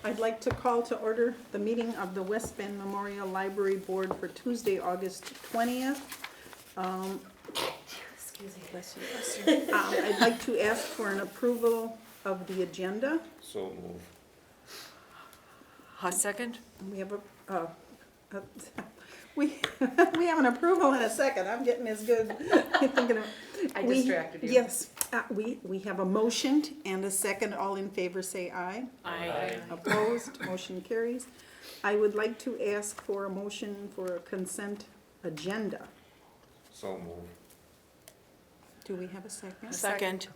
I'd like to call to order the meeting of the West Bend Memorial Library Board for Tuesday, August 20th. Excuse me. Bless you. I'd like to ask for an approval of the agenda. So move. A second? We have we have an approval in a second. I'm getting as good. Thinking of, I distracted you. Yes, we have a motion and a second. All in favor say aye. Aye. Opposed, motion carries. I would like to ask for a motion for a consent agenda. So move. Do we have a second? Second.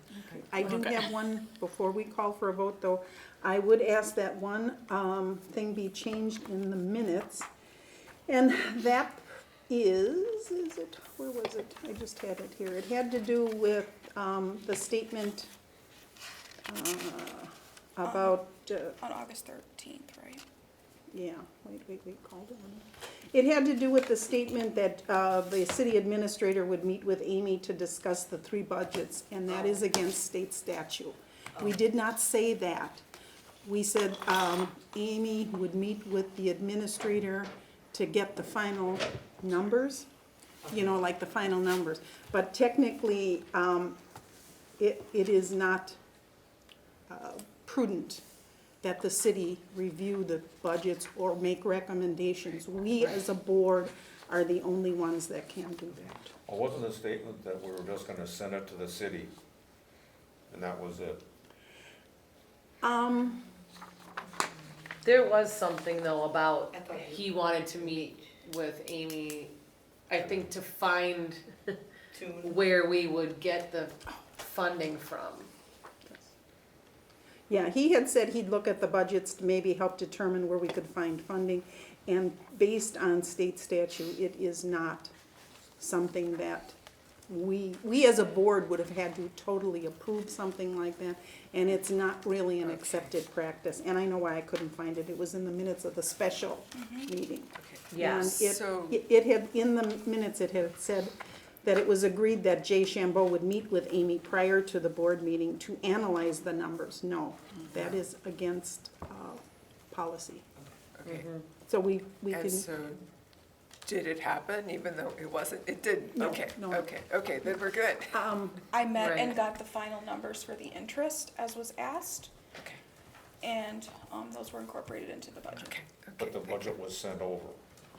I do have one, before we call for a vote though, I would ask that one thing be changed in the minutes. And that is it, where was it? I just had it here. It had to do with the statement about, On August 13th, right? yeah, wait, called it on. It had to do with the statement that the city administrator would meet with Amy to discuss the three budgets, and that is against state statute. We did not say that. We said Amy would meet with the administrator to get the final numbers, you know, like the final numbers. But technically, it is not prudent that the city review the budgets or make recommendations. We as a board are the only ones that can do that. Well, wasn't the statement that we were just gonna send it to the city? And that was it? There was something though about he wanted to meet with Amy, I think to find where we would get the funding from. Yeah, he had said he'd look at the budgets to maybe help determine where we could find funding. And based on state statute, it is not something that we as a board would have had to totally approve something like that. And it's not really an accepted practice. And I know why I couldn't find it. It was in the minutes of the special meeting. Yes. And it had, in the minutes, it had said that it was agreed that Jay Shambo would meet with Amy prior to the board meeting to analyze the numbers. No, that is against policy. Okay, So we can, and so, did it happen, even though it wasn't, it didn't? No, Okay, no. okay, then we're good. I met Right. and got the final numbers for the interest as was asked, Okay, and those were incorporated into the budget. okay, But the okay. budget was sent over.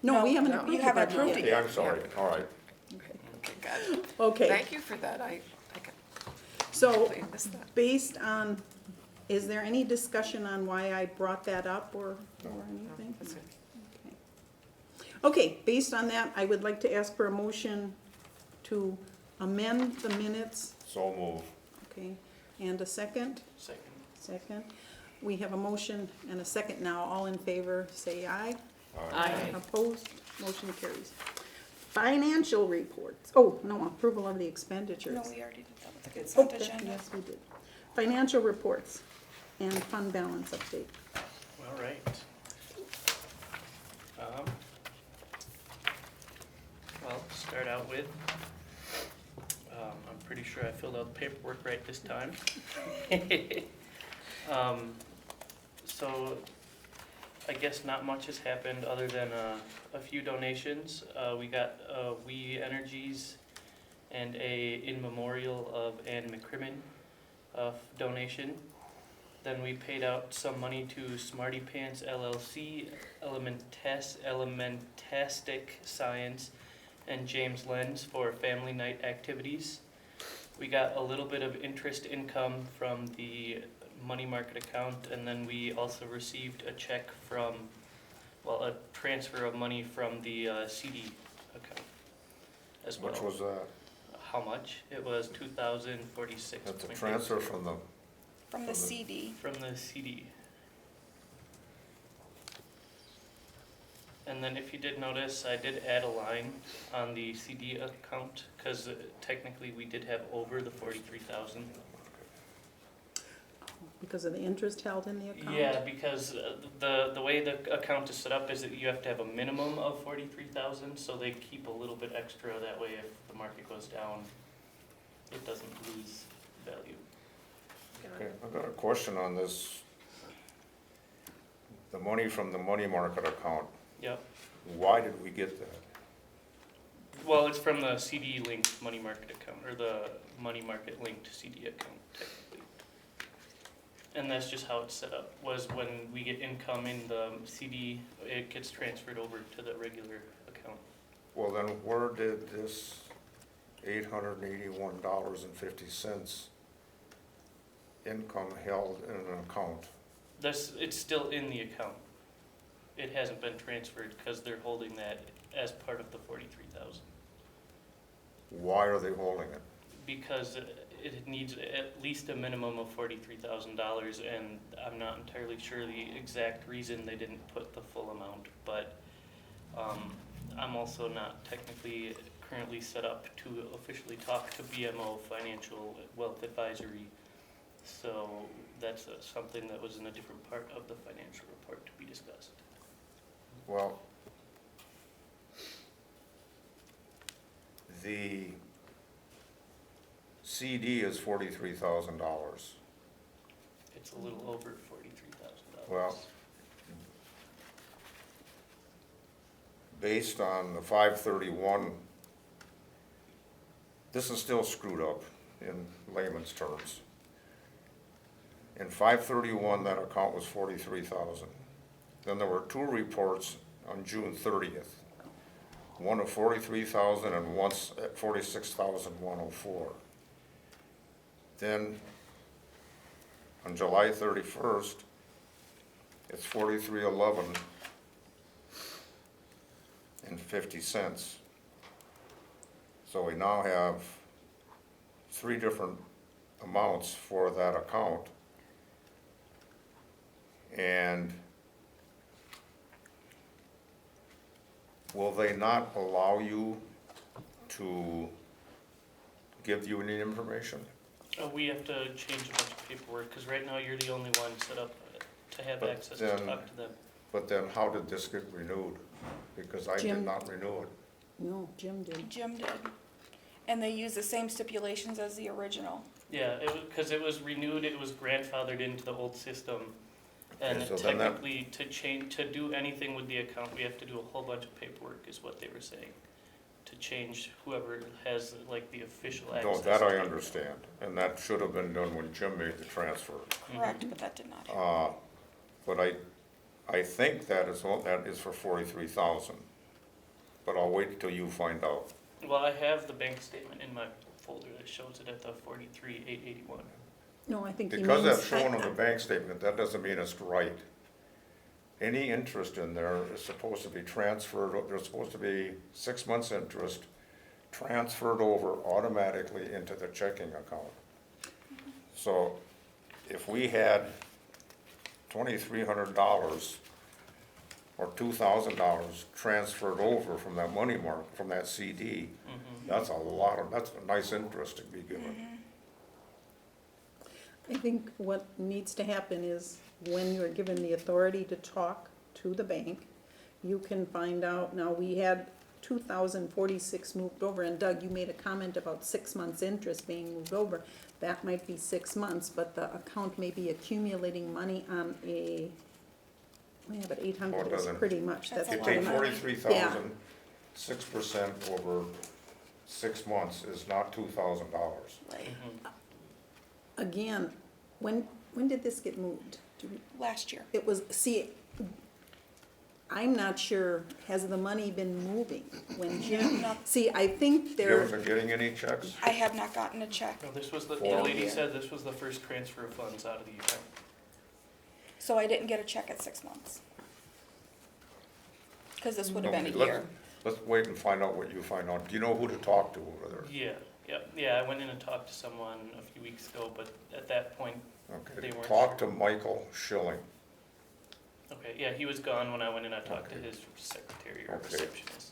no, we haven't No. approved You the haven't budget approved yet. it Yeah, I'm sorry, all right. Okay, got it. Okay, Thank you for that, I so completely missed that. based on, is there any discussion on why I brought that up or anything? That's it. Okay, based on that, I would like to ask for a motion to amend the minutes, So move. okay, and a second? Second. We have a motion and a second now. All in favor, say aye. Aye. Opposed, motion carries. Financial reports. Oh, no, approval of the expenditures. No, we already did that with the Oh, consent agenda. yes, we did. Financial reports and fund balance update. All right. Well, start out with, I'm pretty sure I filled out the paperwork right this time. So I guess not much has happened other than a few donations. We got We Energies and a in memorial of Ann McCrimmon donation. Then we paid out some money to Smarty Pants LLC, Elementastic Science, and James Lenz for family night activities. We got a little bit of interest income from the money market account, and then we also received a check from, well, a transfer of money from the CD account as well. Which was, How much? It was $2,046. that's a transfer from the, From the CD. From the CD. And then if you did notice, I did add a line on the CD account, because technically we did have over the 43,000. Because of the interest held in the account? Yeah, because the way the account is set up is that you have to have a minimum of 43,000, so they keep a little bit extra, that way if the market goes down, it doesn't lose value. okay, I've got a question on this the money from the money market account, Yep. why did we get that? Well, it's from the CD linked money market account, or the money market linked CD account technically. And that's just how it's set up, was when we get income in the CD, it gets transferred over to the regular account. Well, then where did this $881.50 income held in an account? It's still in the account. It hasn't been transferred because they're holding that as part of the 43,000. Why are they holding it? Because it needs at least a minimum of $43,000, and I'm not entirely sure the exact reason they didn't put the full amount, but I'm also not technically currently set up to officially talk to BMO Financial Wealth Advisory, so that's something that was in a different part of the financial report to be discussed. Well, the CD is $43,000. It's a little over $43,000. Well, based on the 531, this is still screwed up in layman's terms. In 531, that account was 43,000. Then there were two reports on June 30th. One of 43,000 and one at 46,104. Then on July 31st, it's 4311 and 50 cents. So we now have three different amounts for that account. And will they not allow you to give you any information? We have to change a bunch of paperwork, because right now you're the only one set up to have But access to then- talk to them. But then how did this get renewed? Because I did Jim. not renew it. No, Jim did. Jim did. And they use the same stipulations as the original. Yeah, because it was renewed, it was grandfathered into the old system. And Okay, so then that- technically, to do anything with the account, we have to do a whole bunch of paperwork, is what they were saying. To change whoever has like the official access. No, that to I it. understand, and that should have been done when Jim made the transfer. Correct, but that did not happen. But I think that is for 43,000. But I'll wait till you find out. Well, I have the bank statement in my folder that shows it at the 43,881. No, I think he Because means, that's shown on the bank statement, that doesn't mean it's right. Any interest in there is supposed to be transferred, there's supposed to be 6 months' interest transferred over automatically into the checking account. So if we had $2,300 or $2,000 transferred over from that money market, from that CD, that's that's a nice interest to be given. I think what needs to happen is when you're given the authority to talk to the bank, you can find out, now we had 2,046 moved over, and Doug, you made a comment about 6 months' interest being moved over. That might be 6 months, but the account may be accumulating money on a, yeah, but 800 is doesn't. pretty much, That's that's You a pretty take lot. much. 43,000, 6% over 6 months is not $2,000. Right. Again, when did this get moved? Last year. It was, see, I'm not sure, has the money been moving when Jim, No. see, I think You there, haven't been getting any checks? I have not gotten a check, No, this was the For- lady said this was the first transfer of funds out of the account. so I didn't get a check at 6 months. Because this would have been a Okay, year. Let's wait and find out what you find out. Do you know who to talk to over there? Yeah, I went in and talked to someone a few weeks ago, but at that point, Okay, They weren't talk to sure. Michael Schilling. okay, yeah, he was gone when I went in, I talked to Okay. his secretary or Okay. receptionist.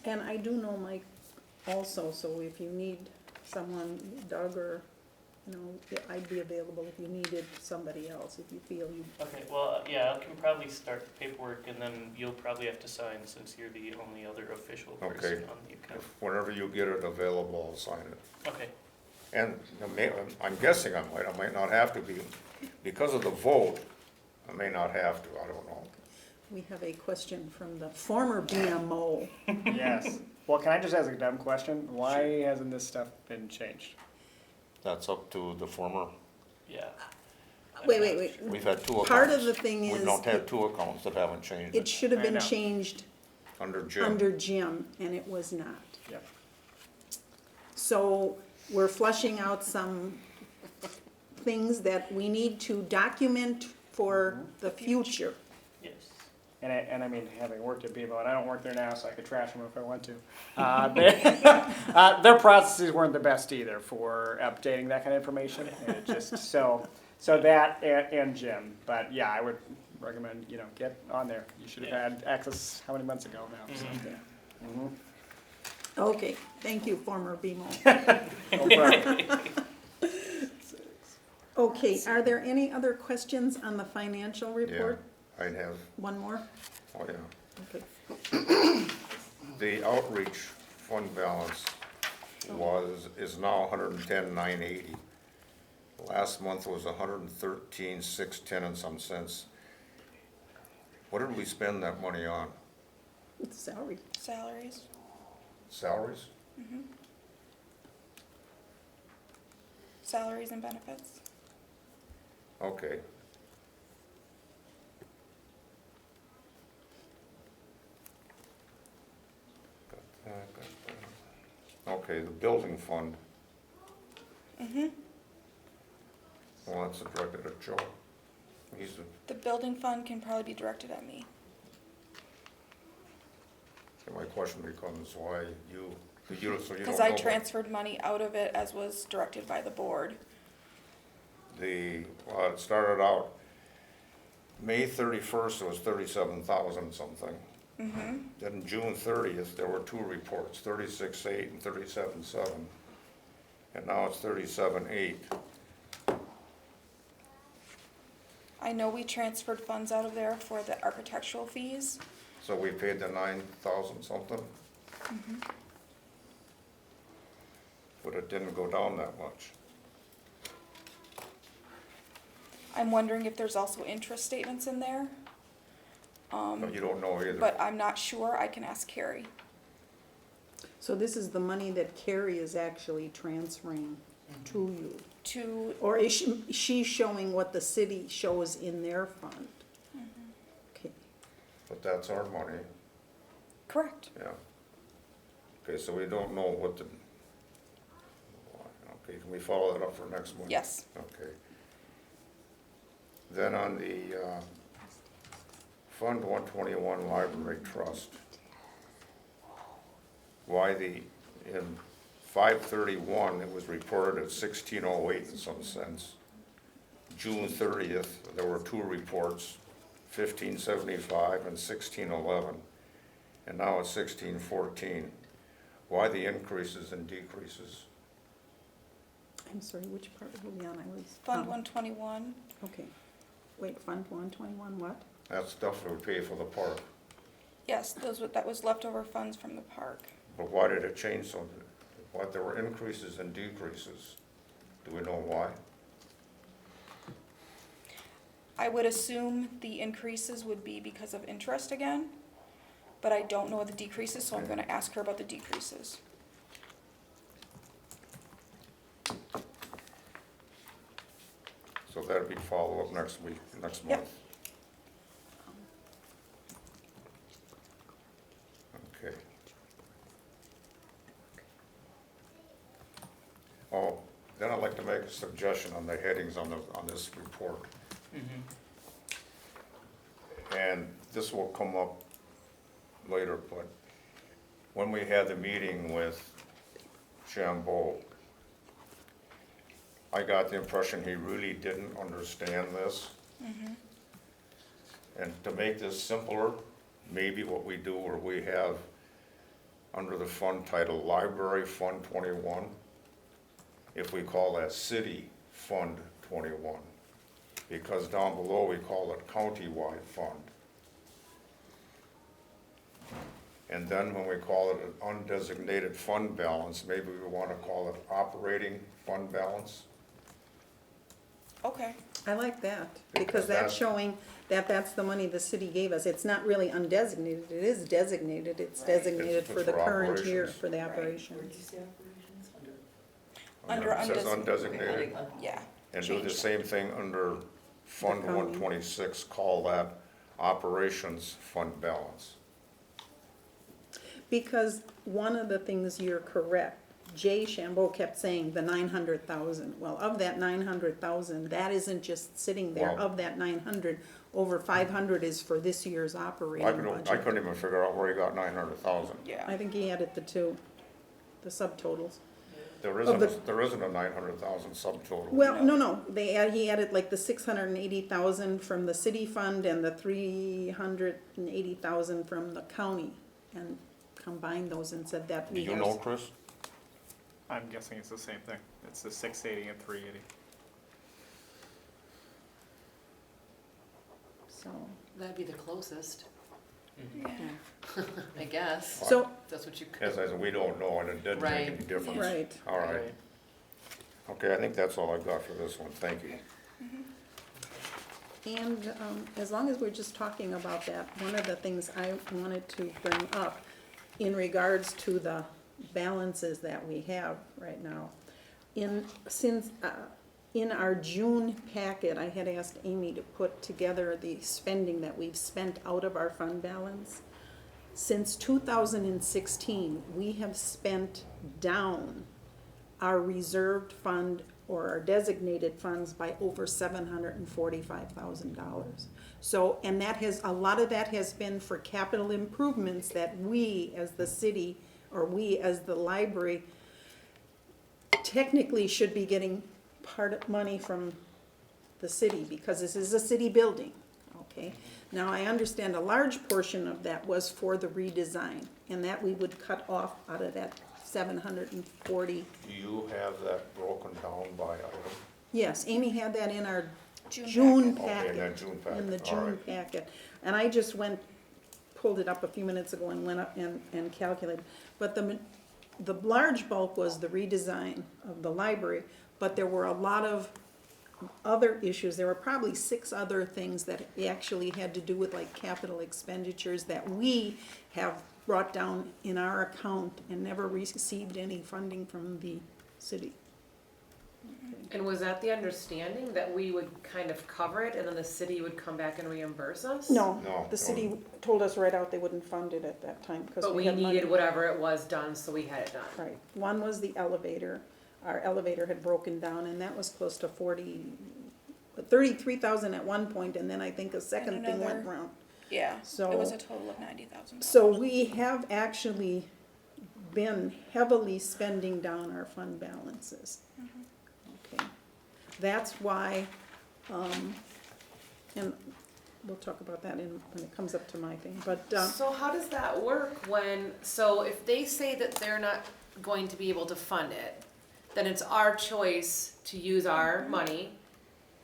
and I do know Mike also, so if you need someone, Doug or, you know, I'd be available if you needed somebody else, if you feel you, Okay, well, yeah, I can probably start the paperwork and then you'll probably have to sign since you're the only other official person Okay. on the account. Whenever you get it available, I'll sign it. Okay, And I'm guessing I might not have to be, because of the vote, I may not have to, I don't know. We have a question from the former BMO. Yes. Well, can I just ask a dumb question? Why hasn't this stuff been changed? That's up to the former, Yeah. Wait. we've had two accounts. Part of the thing We is, don't have two accounts that haven't changed it it, should have I been know. changed under Jim. under Jim, and it was not. Yep. So we're flushing out some things that we need to document for the future. Yes. And I mean, having worked at BMO, and I don't work there now, so I could trash them if I want to. Their processes weren't the best either for updating that kind of information. And it just, so that and Jim. But yeah, I would recommend, get on there. You should have had access how many months ago now? So, yeah. Mhm. Okay, thank you, former BMO. No problem. Okay, are there any other questions on the financial Yeah, report? I'd have, One more? oh yeah. Okay. The outreach fund balance is now 110,980. Last month was 113,610 and some cents. What did we spend that money on? Salary. Salaries. Salaries? Salaries and benefits. Okay. Okay, the building fund, well, that's directed at Joe. He's the, The building fund can probably be directed at me. my question becomes why you, so you don't know. Because I transferred money out of it as was directed by the board. Well, it started out, May 31st, it was 37,000 something. Then June 30th, there were two reports, 36.8 and 37.7. And now it's 37.8. I know we transferred funds out of there for the architectural fees. So we paid the 9,000 something? But it didn't go down that much. I'm wondering if there's also interest statements in there, But you don't know either. but I'm not sure. I can ask Carrie. So this is the money that Carrie is actually transferring to you? To, Or is she showing what the city shows in their fund? Okay, But that's our money, correct. yeah. Okay, so we don't know what the, okay, can we follow that up for next month? Yes. Okay. Then on the Fund 121 Library Trust, why in 5/31, it was reported at 1608 and some cents. June 30th, there were two reports, 1575 and 1611, and now it's 1614. Why the increases and decreases? I'm sorry, which part were we on? I was. Fund 121. Okay, wait, Fund 121, what? That's stuff that we pay for the park. Yes, that was leftover funds from the park. But why did it change so? Why there were increases and decreases? Do we know why? I would assume the increases would be because of interest again, but I don't know the decreases, so I'm gonna ask her about the decreases. So that'd be follow-up next week, next Yep. month. Okay. Oh, then I'd like to make a suggestion on the headings on this report. And this will come up later, but when we had the meeting with Shambo, I got the impression he really didn't understand this. And to make this simpler, maybe what we do, or we have under the fund title, Library Fund 21, if we call that City Fund 21, because down below we call it Countywide Fund. And then when we call it an undesignated fund balance, maybe we want to call it operating fund balance. Okay, I like that, because that's showing that that's the money the city gave us. It's not really undesignated, it is designated, it's designated It's for the for current year, operations. for the Right. operations. Under It says undesignated. undesignated, Yeah. and do the Change same thing under Fund Accounting. 126, call that operations fund balance. Because one of the things, you're correct, Jay Shambo kept saying the 900,000. Well, of that 900,000, that isn't just sitting there. Wow. Of that 900, over 500 is for this year's operating I budget. couldn't even figure out where he got 900,000. Yeah. I think he added the two, the subtotals. There Of isn't a 900,000 subtotal. Well, no, he added like the 680,000 from the city fund and the 380,000 from the county, and combined those and said that Do we you have. know, Chris? I'm guessing it's the same thing. It's the 680 and 380. So, That'd be the closest, Yeah. I guess. so, If that's what you As could. I said, we don't know, and it didn't make Right. any difference. right. All right. Okay, I think that's all I've got for this one. Thank you. And as long as we're just talking about that, one of the things I wanted to bring up in regards to the balances that we have right now. In our June packet, I had asked Amy to put together the spending that we've spent out of our fund balance. Since 2016, we have spent down our reserved fund or our designated funds by over $745,000. So, and that has, a lot of that has been for capital improvements that we as the city, or we as the library, technically should be getting part of money from the city, because this is a city building, okay? Now, I understand a large portion of that was for the redesign, and that we would cut off out of that 740. Do you have that broken down by item? Yes, Amy had that in our June June Okay, in packet. that June packet, In the all June right. packet. And I just pulled it up a few minutes ago and went up and calculated. But the large bulk was the redesign of the library, but there were a lot of other issues. There were probably 6 other things that actually had to do with like capital expenditures that we have brought down in our account and never received any funding from the city. And was that the understanding that we would kind of cover it and then the city would come back and reimburse us? No, No, the city told us right out they wouldn't fund it at that time because But we we had money. needed whatever it was done, so we had it done. Right, one was the elevator. Our elevator had broken down and that was close to 33,000 at one point, and then I think a second thing went another- wrong. Yeah. So- It was a total of 90,000. So we have actually been heavily spending down our fund balances. Okay, that's why, and we'll talk about that when it comes up to my thing, but, So how does that work so if they say that they're not going to be able to fund it, then it's our choice to use our money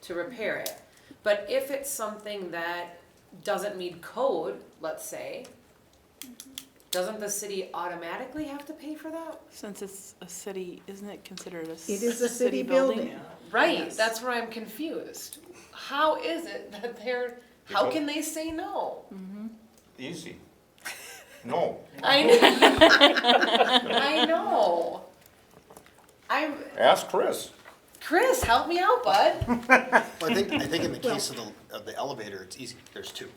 to repair it. But if it's something that doesn't meet code, let's say, doesn't the city automatically have to pay for that? Since it's a city, isn't it considered a it is a city building. Right, Yes. that's where I'm confused. How is it that how Because- can they say no? Easy. No. I know. I know. Ask Chris. Chris, help me out, bud. Well, I think in the case of the elevator, it's easy, there's 2.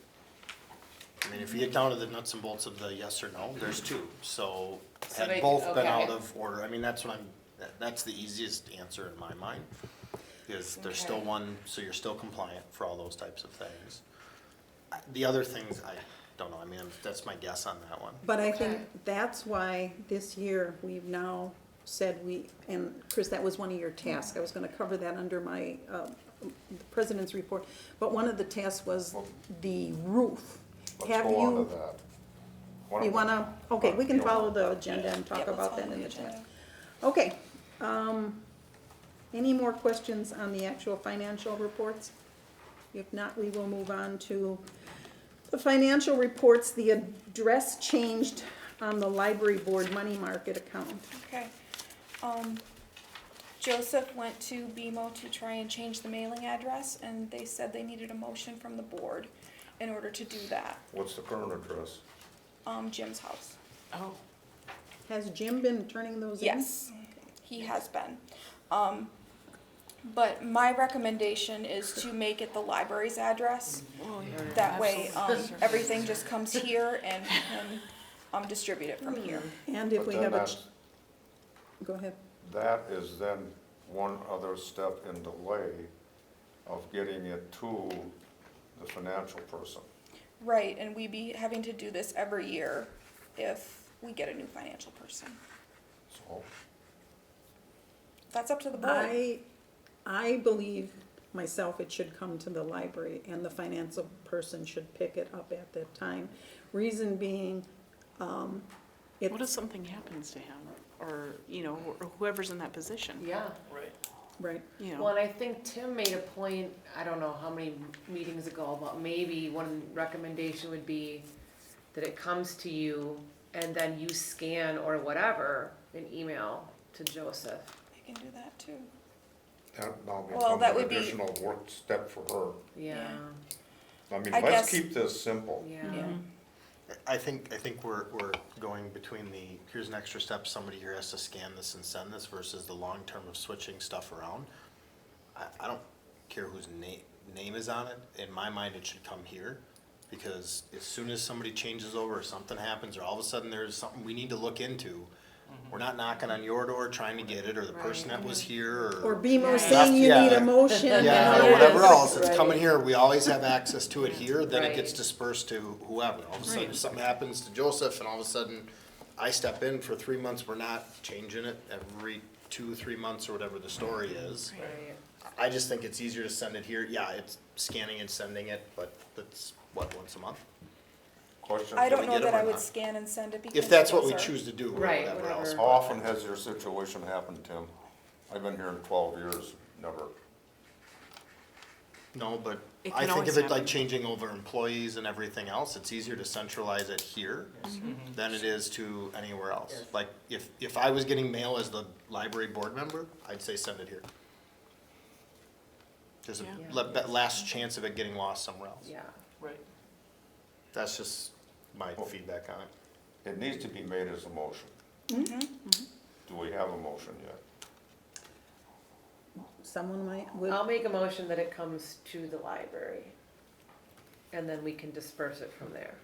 I mean, if you get down to the nuts and bolts of the yes or no, there's 2, so So had they- both been okay. out of order, I mean, that's the easiest answer in my mind. Is there's still Okay. one, so you're still compliant for all those types of things. The other things, I don't know, I mean, that's my guess on that one. But I think Okay. that's why this year we've now said and Chris, that was one of your tasks. I was gonna cover that under my, the president's report. But one of the tasks was the roof. Let's Have go on you, to that. you wanna, okay, we can You follow want- the agenda and talk Yeah, let's about that follow in the the chat. agenda. Okay, any more questions on the actual financial reports? If not, we will move on to the financial reports. The address changed on the library board money market account. Okay. Joseph went to BMO to try and change the mailing address, and they said they needed a motion from the board in order to do that. What's the current address? Jim's house. Oh, Has Jim been turning those in? Yes, he has been. But my recommendation is to make it the library's address. well, yeah. That way, absolutely. everything just comes here and distribute it from here. And if But we then have a, that's- go ahead. That is then one other step in delay of getting it to the financial person. Right, and we'd be having to do this every year if we get a new financial person. So, That's up to the board. I believe myself it should come to the library and the financial person should pick it up at that time. Reason being, What if something happens to him, or, you know, or whoever's in that position, Yeah. Right. right, you Well, know? and I think Tim made a point, I don't know how many meetings ago, but maybe one recommendation would be that it comes to you and then you scan or whatever, an email to Joseph. I can do that too. that now Well, becomes that an would be- additional work step for her. Yeah, I mean, I let's guess- keep this simple. yeah. I think we're going between the, here's an extra step, somebody here has to scan this and send this versus the long term of switching stuff around. I don't care whose name is on it, in my mind, it should come here. Because as soon as somebody changes over or something happens, or all of a sudden there's something we need to look into, we're not knocking on your door trying to get it, or the person that was here, or or, BMO Right. saying you need Yeah. a motion. yeah, and or whatever Yes, else, it's right. coming here, we always have access to it here, then it Right. gets dispersed to whoever. All of a sudden, Right. if something happens to Joseph, and all of a sudden, I step in for 3 months, we're not changing it every 2-3 months, or whatever the story is. Right. I just think it's easier to send it here, yeah, it's scanning and sending it, but that's, what, once a month? Question, I don't we know get that 'em I or would not? scan and send it because. If that's what we those are- choose to do, or Right, whatever else. whatever. how often has your situation happened, Tim? I've been here in 12 years, never. No, but It I can think always of it like happen. changing over employees and everything else, it's easier to centralize it here than it is to anywhere else. Yes. Like, if I was getting mail as the library board member, I'd say send it here. There's Yeah. a last chance of it getting lost somewhere else. Yeah. Right. That's just my feedback on it. It needs to be made as a motion. Do we have a motion yet? Someone might, I'll make a motion that it comes to the library. And then we can disperse it from there.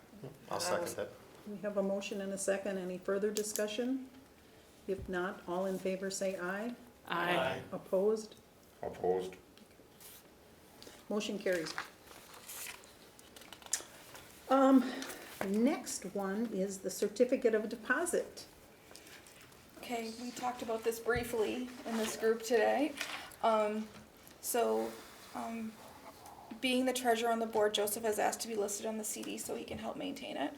I'll second that. we have a motion and a second. Any further discussion? If not, all in favor say aye. I, Opposed? Opposed? Motion carries. Next one is the certificate of deposit. Okay, we talked about this briefly in this group today. So, being the treasurer on the board, Joseph has asked to be listed on the CD so he can help maintain it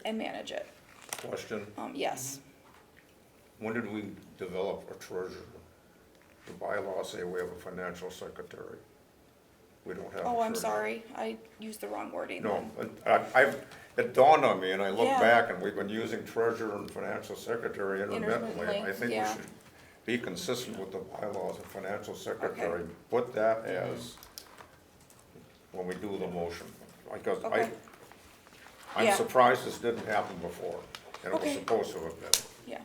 and manage it. Question, Yes, when did we develop a treasurer? The bylaws say we have a financial secretary. We don't have a oh, I'm treasurer. sorry, I used the wrong wording No, then. it dawned on me, and I looked Yeah. back, and we've been using treasurer and financial secretary intermittently. Intermittently, I think we yeah. should be consistent with the bylaws of financial secretary. Put that as, when we do the motion, because Okay. I'm Yeah. surprised this didn't happen before, and it was Okay. supposed to have been. Yeah,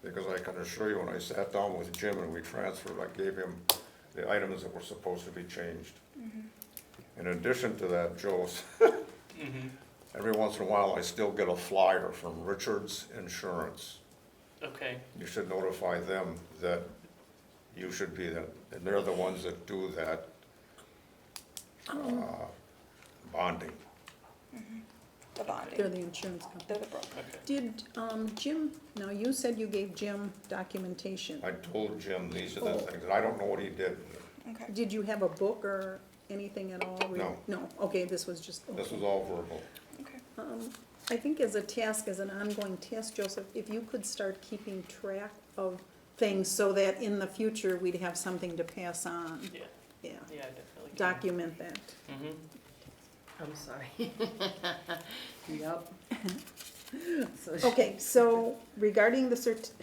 Because I can assure you, when I sat down with Jim and we transferred, I gave him the items that were supposed to be changed. In addition to that, Joe, every once in a while, I still get a flyer from Richards Insurance. Okay. You should notify them that you should be that, and they're the ones that do that bonding. the bonding. They're the insurance company. They're the broker. Okay. Did, Jim, now you said you gave Jim documentation. I told Jim these are the things, and I don't know what he did. Okay. Did you have a book or anything at all? No. No, okay, this was just. This was all verbal. Okay. I think as a task, as an ongoing task, Joseph, if you could start keeping track of things so that in the future we'd have something to pass on. Yeah. Yeah, Yeah, I definitely. can. document that. Mhm. I'm sorry. Yep. Okay, so regarding the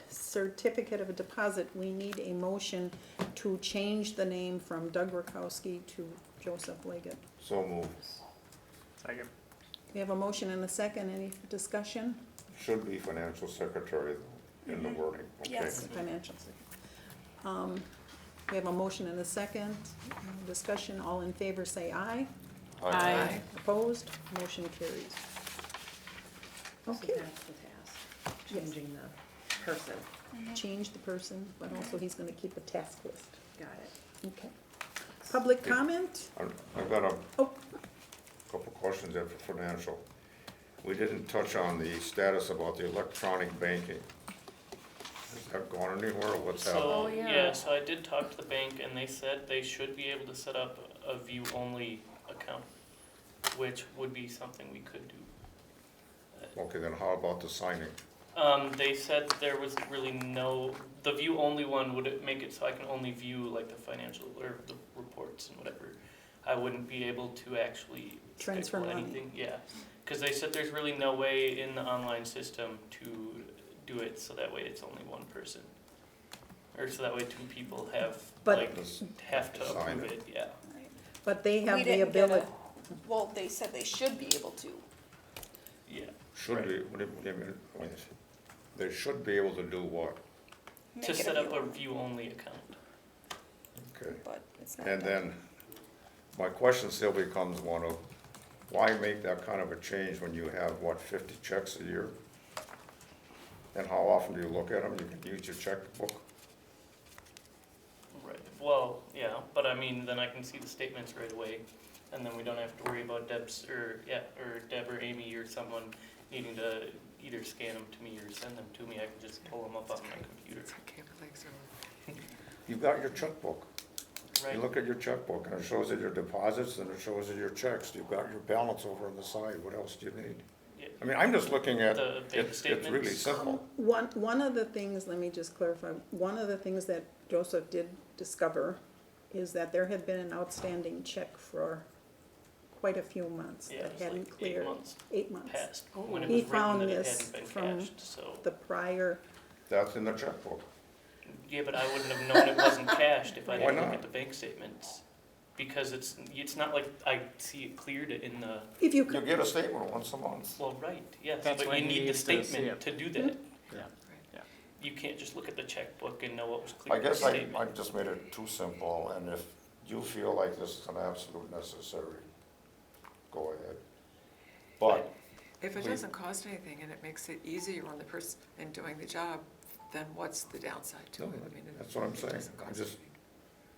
certificate of a deposit, we need a motion to change the name from Doug Rakowski to Joseph Leggett. So move. Second. We have a motion and a second. Any discussion? Should be financial secretary in the wording, okay? Yes. Financial secretary. We have a motion and a second. Discussion, all in favor say aye. Aye. Opposed? Motion carries. So Okay, that's the task, changing the person. change the person, but also he's gonna keep a task list. Got it. Okay. Public comment? I've got a Oh, couple questions there for financial. We didn't touch on the status about the electronic banking. Has that gone anywhere, or what's happening? So, Oh, yeah. yeah, so I did talk to the bank and they said they should be able to set up a view-only account, which would be something we could do. Okay, then how about the signing? They said that there was really no, the view-only one would make it so I can only view like the financial or the reports and whatever. I wouldn't be able to actually Transfer schedule money. anything, yeah. Cause they said there's really no way in the online system to do it, so that way it's only one person. Or so that way two people have, But- like, This- have to Sign approve it. it, yeah. but they have We the didn't get ability. well, they said they should be able to. Yeah. Should Right. be, what do you mean, wait, they should be able to do what? Make To it set up a view, view-only account. Okay, But it's not and done. then, my question still becomes one of, why make that kind of a change when you have, what, 50 checks a year? And how often do you look at them? You can use your checkbook. Right, well, yeah, but I mean, then I can see the statements right away, and then we don't have to worry about Deb's, or Deb or Amy or someone needing to either scan them to me or send them to me, I can just pull them up on my computer. You've got your checkbook. Right, You look at your checkbook and it shows you your deposits and it shows you your checks. You've got your balance over on the side. What else do you need? yeah, I mean, I'm just looking at, the bank it's really statements. simple. One of the things, let me just clarify, one of the things that Joseph did discover is that there had been an outstanding check for quite a few months Yeah, that it's hadn't like cleared. 8 months 8 months. past, when it He was written found that it this hadn't been from cashed, so. The prior, That's in the checkbook. Yeah, but I wouldn't have known it wasn't cashed if I Why didn't look not? at the bank statements. Because it's not like I see it cleared it in the, if you You could, get a statement once a month. well, right, yes, That's but when you he need the needs to see statement it. to do that. Yeah. You can't just look at the checkbook and know what was I cleared in the guess I statement. just made it too simple, and if you feel like this is an absolute necessary, go ahead. But, If it We- doesn't cost anything and it makes it easier on the person in doing the job, then what's the downside to no, it? I mean, that's what I'm it saying. doesn't I'm cost just, anything.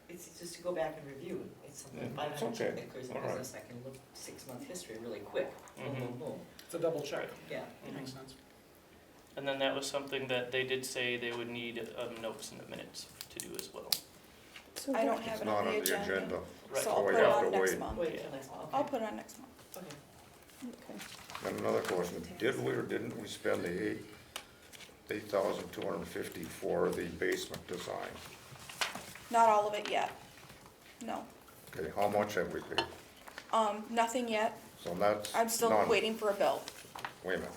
It's just to go back and review. It's something, Yeah, if I it's have a check okay. that clears in All right. business, I can look 6 month history really quick. Boom, Mhm. boom, boom. It's a double check. Yeah. Mhm. Makes sense. And then that was something that they did say they would need notes in the minutes to do as well. so I don't it's have it not on the agenda. Right. So I'll So we put it have on to next wait. month. Wait till next month. I'll Okay. put it on next month. Okay. okay. and another question, did we or didn't we spend the $8,250 for the basement design? Not all of it yet. No. Okay, how much have we paid? Nothing yet. So that's I'm still none. waiting for a bill. Wait a minute.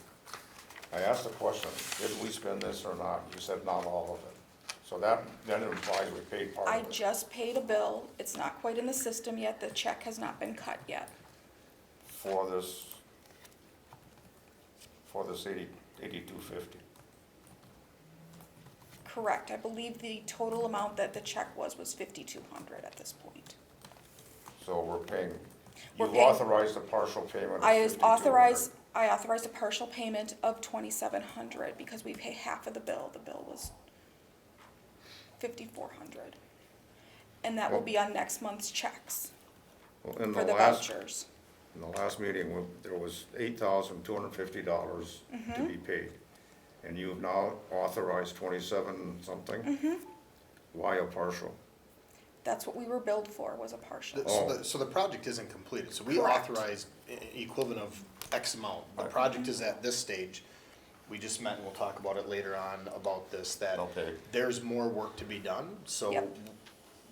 I asked the question, did we spend this or not? You said not all of it. So that then implies we paid part I of it. just paid a bill. It's not quite in the system yet. The check has not been cut yet. For this 8250. Correct. I believe the total amount that the check was 5,200 at this point. So we're paying, We're you paying- authorized a partial payment of I $5,200. authorized a partial payment of 2,700 because we pay half of the bill. The bill was 5,400. And that will be on next month's checks Well, in for the last, vouchers. in the last meeting, there was $8,250 to Mm-hmm. be paid. And you have now authorized 27 something? Mm-hmm. Why a partial? That's what we were billed for, was a partial. Oh. So the project isn't completed, so we Correct. authorized equivalent of X amount. The Right. project is at this stage. We just met, and we'll talk about it later on about this, that Okay. there's more work to be done, so Yep.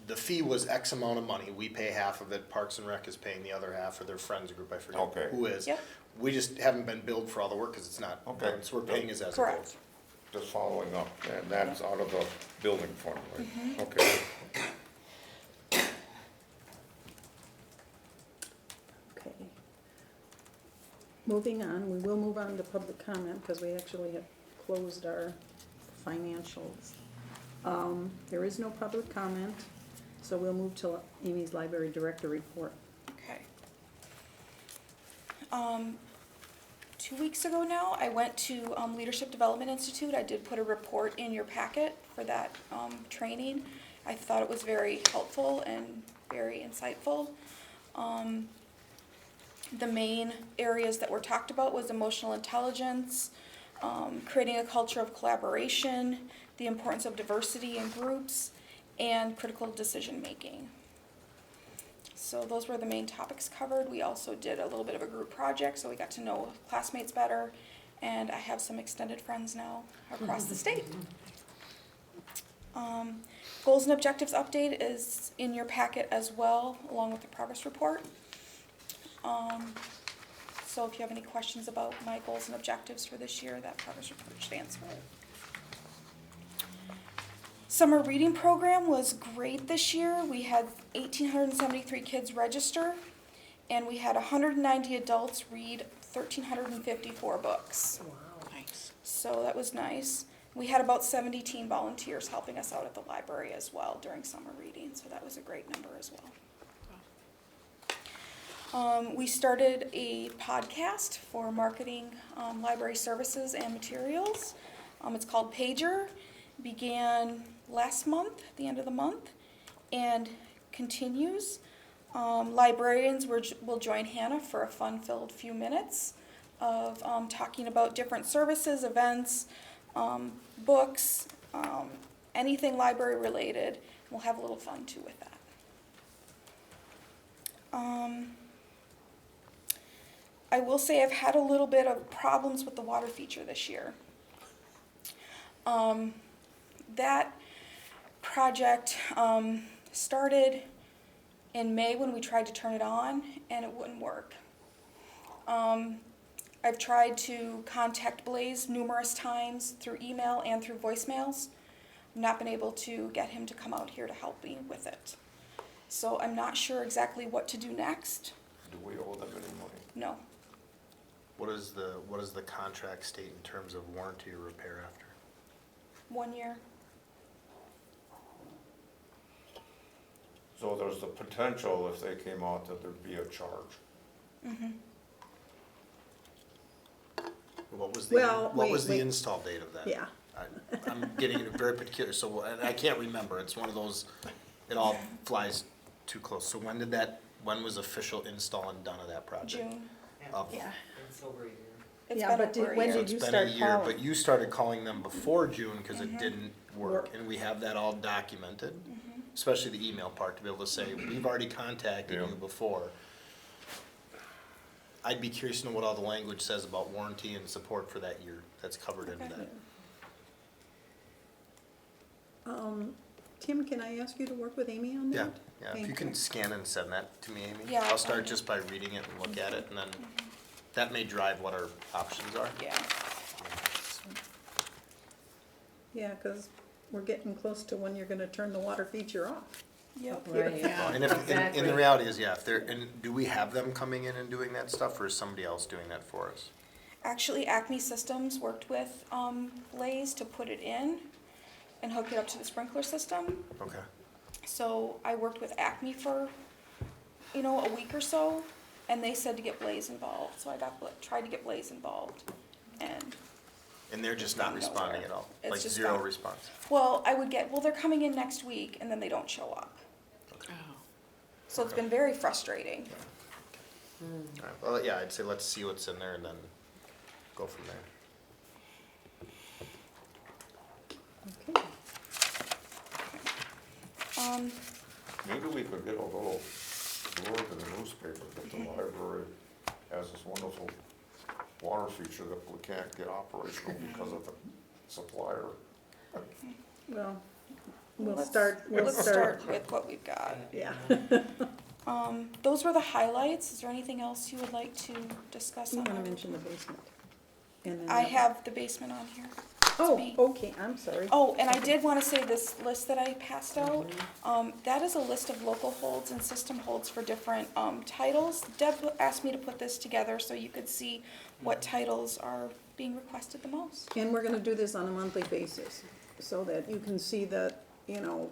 the fee was X amount of money, we pay half of it, Parks and Rec is paying the other half, or their friends group, I forget Okay. who is. Yep. We just haven't been billed for all the work, cause it's not Okay. done, so we're paying as it Correct. goes. Just following up, and that's out of the building fund, right? Okay. Okay. Moving on, we will move on to public comment, because we actually have closed our financials. There is no public comment, so we'll move to Amy's library director report. Okay. 2 weeks ago now, I went to Leadership Development Institute. I did put a report in your packet for that training. I thought it was very helpful and very insightful. The main areas that were talked about was emotional intelligence, creating a culture of collaboration, the importance of diversity in groups, and critical decision making. So those were the main topics covered. We also did a little bit of a group project, so we got to know classmates better, and I have some extended friends now across the state. Goals and objectives update is in your packet as well, along with the progress report. So if you have any questions about my goals and objectives for this year, that progress report should answer it. Summer reading program was great this year. We had 1,873 kids register, and we had 190 adults read 1,354 books. Nice. So that was nice. We had about 70 teen volunteers helping us out at the library as well during summer reading, so that was a great number as well. We started a podcast for marketing library services and materials. It's called Pager. Began last month, at the end of the month, and continues. Librarians will join Hannah for a fun-filled few minutes of talking about different services, events, books, anything library related. We'll have a little fun too with that. I will say I've had a little bit of problems with the water feature this year. That project started in May when we tried to turn it on, and it wouldn't work. I've tried to contact Blaze numerous times through email and through voicemails. I've not been able to get him to come out here to help me with it. So I'm not sure exactly what to do next. Do we owe them any money? No. What does the contract state in terms of warranty or repair after? 1 year. So there's the potential, if they came out, that there'd be a charge. What was Well, the wait. install date of that? Yeah. I'm getting very particular, so, and I can't remember, it's one of those, it all flies too close. So when was official install and done of that project? June. Of- Yeah. It's over a year. It's Yeah, been but over a when year. So did you it's been start a year, calling? but you started calling them before June because it didn't work, and we have that all documented, especially the email part, to be able to say, we've already contacted Yeah. you before. I'd be curious to know what all the language says about warranty and support for that year, that's covered into Okay. that. Tim, can I ask you to work with Amy on Yeah, that? yeah, if Thank you can scan and send that to me, Amy. Yeah, I'll I'll start find it. just by reading it and look at it, and then that may drive what our options are. Yeah. Yeah, because we're getting close to when you're gonna turn the water feature off. Yep. Right, Yeah. And if, and exactly. the reality is, yeah, if they're, and do we have them coming in and doing that stuff, or is somebody else doing that for us? Actually, Acme Systems worked with Blaze to put it in and hook it up to the sprinkler system. Okay. So I worked with Acme for, a week or so, and they said to get Blaze involved. So I tried to get Blaze involved, and And they're just not responding at all? It's Like just zero not. response? they're coming in next week, and then they don't show up. Oh. So it's been very frustrating. All right, well, yeah, I'd say let's see what's in there and then go from there. Okay. Maybe we could get a little blurb in the newspaper that the library has this wonderful water feature that we can't get operational because of the supplier. Well, We'll Let's- start Let's start with what we've got. Yeah. Those were the highlights. Is there anything else you would like to discuss You on wanna our mention the report? basement? And then I the- have the basement on here. Oh, me. okay, I'm sorry. Oh, and I did want to say this list that I passed out, that is a list of local holds and system holds for different titles. Deb asked me to put this together so you could see what titles are being requested the most. And we're gonna do this on a monthly basis, so that you can see that, you know,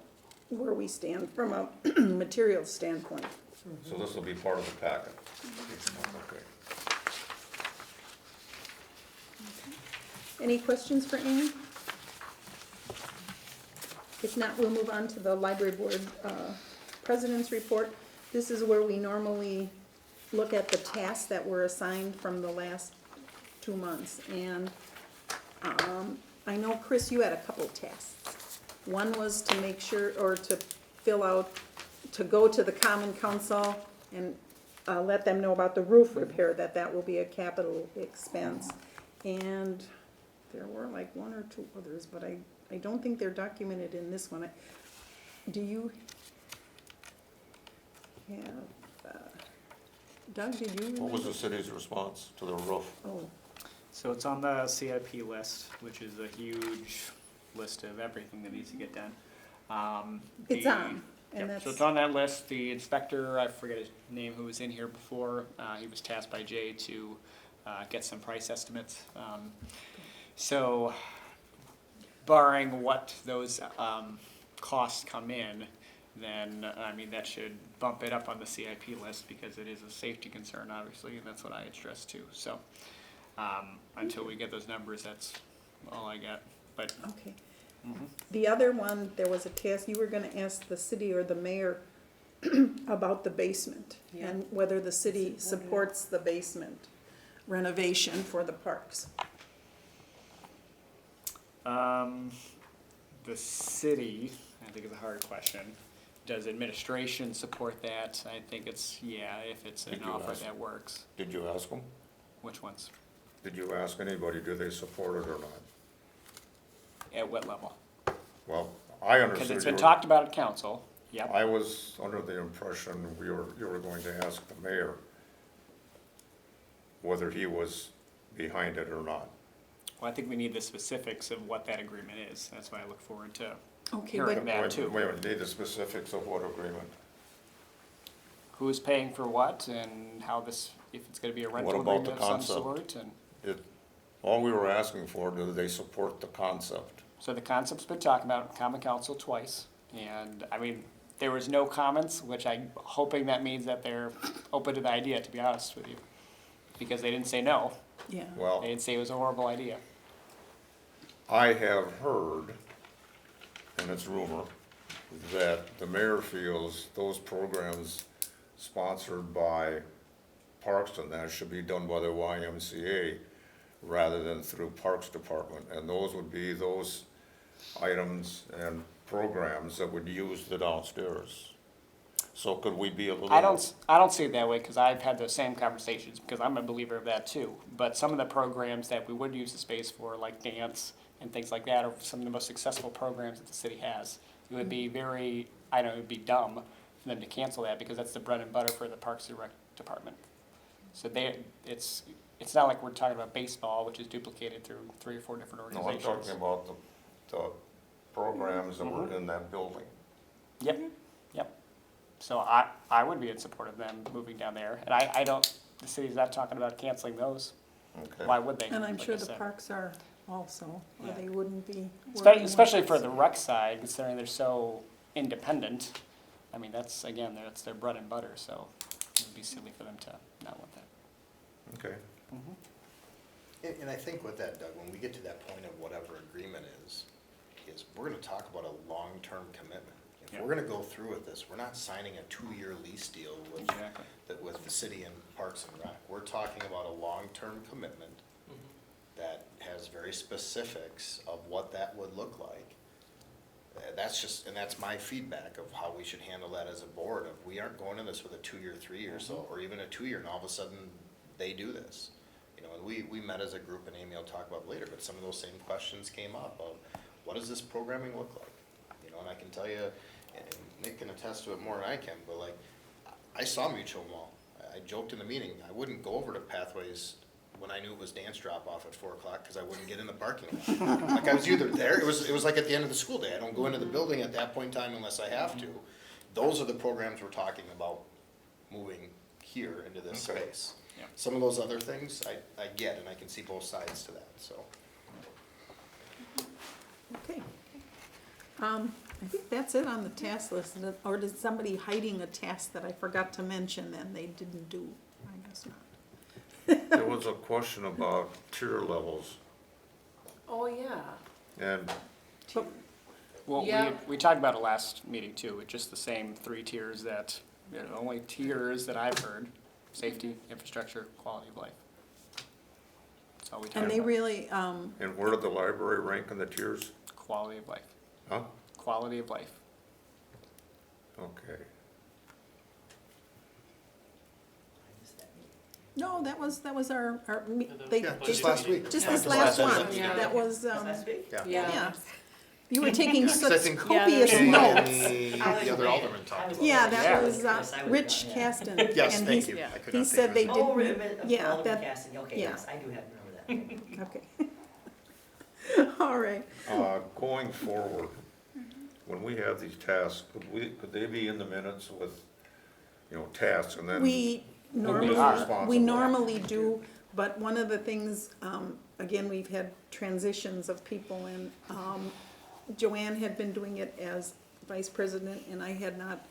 where we stand from a material standpoint. So this will be part of the packet. Okay. Any questions for Amy? If not, we'll move on to the library board president's report. This is where we normally look at the tasks that were assigned from the last 2 months. And I know, Chris, you had a couple tasks. One was to make sure, or to fill out, to go to the common council and let them know about the roof repair, that will be a capital expense. And there were like 1 or 2 others, but I don't think they're documented in this one. Do you have, Doug, did you? What was the city's response to the roof? Oh, So it's on the CIP list, which is a huge list of everything that needs to get done. it's the- on, and Yep, that's. so it's on that list. The inspector, I forget his name, who was in here before, he was tasked by Jay to get some price estimates. So barring what those costs come in, then, I mean, that should bump it up on the CIP list because it is a safety concern, obviously, and that's what I had stressed too. So until we get those numbers, that's all I got. But Okay. The other one, there was a task, you were gonna ask the city or the mayor about the basement and whether the city supports the basement renovation for the parks. the city, I think is a hard question. Does administration support that? I think it's, yeah, if it's an Did you offer ask? that works. Did you ask them? Which ones? Did you ask anybody, do they support it or not? At what level? Well, I Because understood it's you been were, talked about at council, yep. I was under the impression you were going to ask the mayor whether he was behind it or not. Well, I think we need the specifics of what that agreement is. That's why I look forward to Okay, hearing but, that Wait, too. wait, need the specifics of what agreement? Who's paying for what and how this, if it's gonna be a rental about agreement the of some concept? sort and. All we were asking for, do they support the concept? So the concept's been talked about in common council twice, and I mean, there was no comments, which I'm hoping that means that they're open to the idea, to be honest with you. Because they didn't say no, yeah, Well, they didn't say it was a horrible idea. I have heard, and it's rumor, that the mayor feels those programs sponsored by Parks and that should be done by the YMCA rather than through Parks Department. And those would be those items and programs that would use the downstairs. So could we be a little? I don't see it that way, because I've had those same conversations, because I'm a believer of that too. But some of the programs that we would use the space for, like dance and things like that, are some of the most successful programs that the city has. It would be very, I know, it would be dumb for them to cancel that, because that's the bread and butter for the Parks and Rec Department. So it's not like we're talking about baseball, which is duplicated through 3 or 4 different No, I'm organizations. talking about the programs that were in that building. Yep, yep. So I would be in support of them moving down there, and I don't, the city's not talking about canceling those. Okay. Why would they? and I'm like sure I the said. parks are also, or Yeah. they wouldn't be. working with Especially for us. the rec side, considering they're so independent. I mean, that's, again, that's their bread and butter, so it would be silly for them to not want that. Okay. And I think with that, Doug, when we get to that point of whatever agreement is we're gonna talk about a long-term commitment. If Yeah. we're gonna go through with this, we're not signing a 2-year lease deal with, Exactly. with the city and Parks and Rec. We're talking about a long-term commitment that has very specifics of what that would look like. And that's my feedback of how we should handle that as a board, of we aren't going in this with a 2-year, 3-year, so, or even a 2-year, and all of a sudden, they do this. You know, and we met as a group, and Amy will talk about later, but some of those same questions came up of, what does this programming look like? You you know, and I can tell you, and Nick can attest to it more than I can, but like, I saw Mutual Mall. I joked in the meeting, I wouldn't go over to Pathways when I knew it was dance drop-off at 4 o'clock, because I wouldn't get in the parking lot. Like, I was either there, it was like at the end of the school day, I don't go into the building at that point in time unless I have to. Those are the programs we're talking about moving here into this Okay. space. Yeah. Some of those other things, I get, and I can see both sides to that, so. Okay. I think that's it on the task list, or is somebody hiding a task that I forgot to mention and they didn't do? I guess not. There was a question about tier levels, Oh, yeah. and Well, Yeah. we talked about it last meeting too, with just the same 3 tiers that, you know, the only tiers that I've heard, safety, infrastructure, quality of life. That's all we talked about. And they really, and where did the library rank in the tiers? Quality of life, Huh? quality of life. Okay. no, that was our, Yeah, just last week. Just Yeah, this just last last one, week. Yeah. that was, Last week? Yeah. yeah. You were taking Yeah, 'cause I such think copious Kay notes. and the other alderman talked about it. Yeah, Yeah. that was Yes, I would Rich have done, yeah. Caston. Yes, and thank he's- you. yeah. I could he not said think of they his Oh, didn't- wait a minute, yeah, Oliver that- Caston, okay, yeah. yes, I do have to remember that. Okay. All right. Going forward, when we have these tasks, could they be in the minutes with, you know, tasks and then? We Who is normally, responsible? we normally do, but one of the things, again, we've had transitions of people and, Joanne had been doing it as vice president and I had not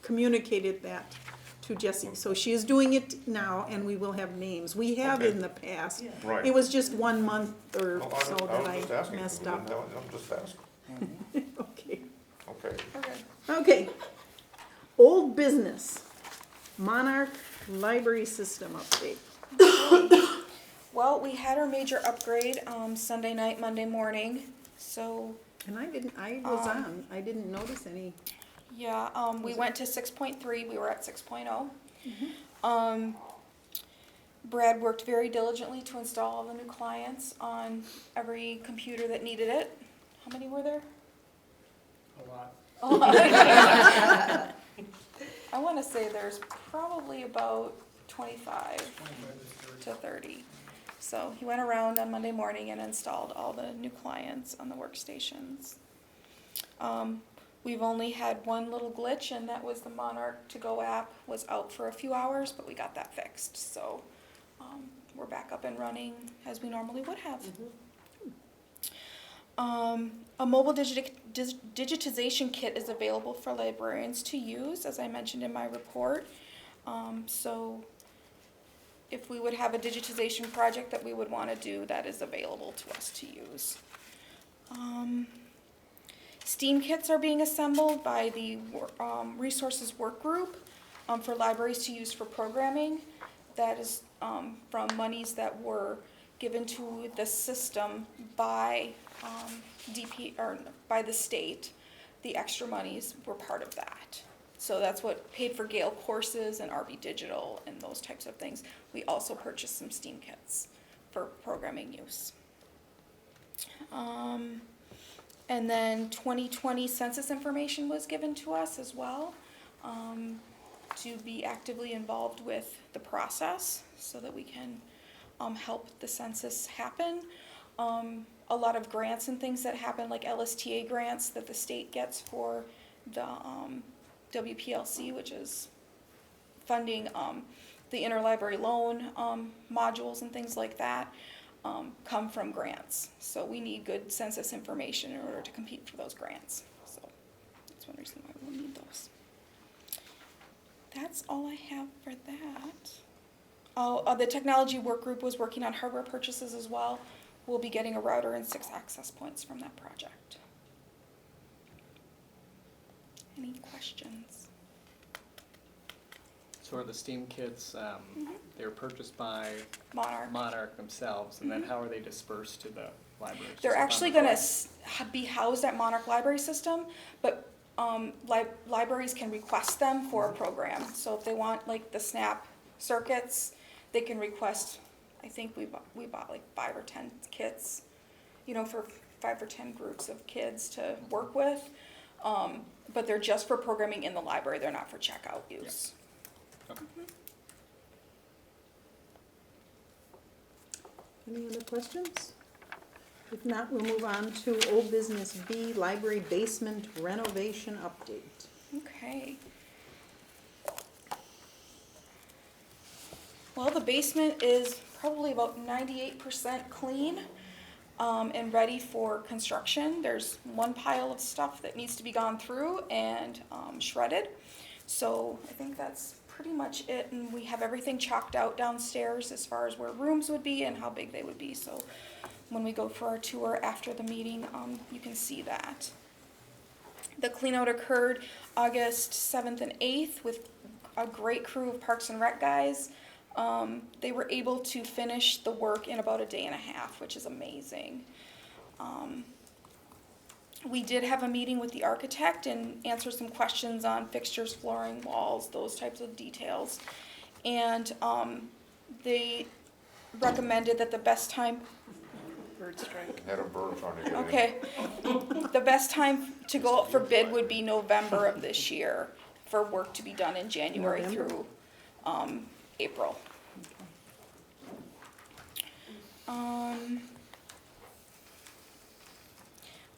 communicated that to Jessie. So she is doing it now and we will have names. We have Okay. in the past. Yeah. Right. It was just 1 month or No, so that was just I asking. messed We up. didn't know. I'm just asking. Okay. Okay. Okay. Okay. Old business. Monarch Library System update. Well, we had our major upgrade, Sunday night, Monday morning, so, And I was on, I didn't notice any. yeah, we went to 6.3, we were at 6.0. Brad worked very diligently to install all the new clients on every computer that needed it. How many were there? A lot. I wanna say there's probably about 25 to 30. So he went around on Monday morning and installed all the new clients on the workstations. We've only had one little glitch, and that was the Monarch To Go app was out for a few hours, but we got that fixed. So we're back up and running as we normally would have. A mobile digitization kit is available for librarians to use, as I mentioned in my report. So if we would have a digitization project that we would want to do, that is available to us to use. STEAM kits are being assembled by the resources work group for libraries to use for programming. That is from monies that were given to the system by by the state. The extra monies were part of that. So that's what paid for Gale courses and RB Digital and those types of things. We also purchased some STEAM kits for programming use. And then 2020 census information was given to us as well, to be actively involved with the process so that we can help the census happen. A lot of grants and things that happen, like LSTA grants that the state gets for the WPLC, which is funding the interlibrary loan modules and things like that, come from grants. So we need good census information in order to compete for those grants. So that's one reason why we'll need those. That's all I have for that. Oh, the technology work group was working on hardware purchases as well. We'll be getting a router and 6 access points from that project. Any questions? So are the STEAM kits, they were purchased by Monarch. Monarch themselves, and then how are they dispersed to the libraries? They're Just on actually the gonna floor? be housed at Monarch Library System, but libraries can request them for a program. So if they want like the SNAP circuits, they can request, I think we bought like 5 or 10 kits, you know, for 5 or 10 groups of kids to work with. But they're just for programming in the library, they're not for checkout use. Any other questions? If not, we'll move on to old business B, library basement renovation update. Okay. Well, the basement is probably about 98% clean, and ready for construction. There's one pile of stuff that needs to be gone through and shredded. So I think that's pretty much it, and we have everything chalked out downstairs as far as where rooms would be and how big they would be. So when we go for our tour after the meeting, you can see that. The clean out occurred August 7th and 8th with a great crew of Parks and Rec guys. They were able to finish the work in about a day and a half, which is amazing. We did have a meeting with the architect and answer some questions on fixtures, flooring, walls, those types of details. And they recommended that the best time... Bird strike. Had a bird trying to get in. Okay. The best time to go out for bid would be November of this year for work to be done in January November? through April.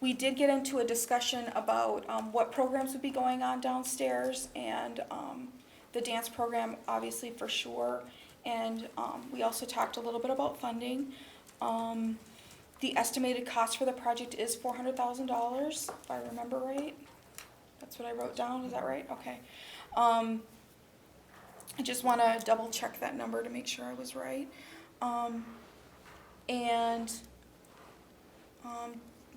We did get into a discussion about what programs would be going on downstairs, and the dance program, obviously, for sure. And we also talked a little bit about funding. The estimated cost for the project is $400,000, if I remember right. That's what I wrote down, is that right? Okay. I just want to double check that number to make sure I was right.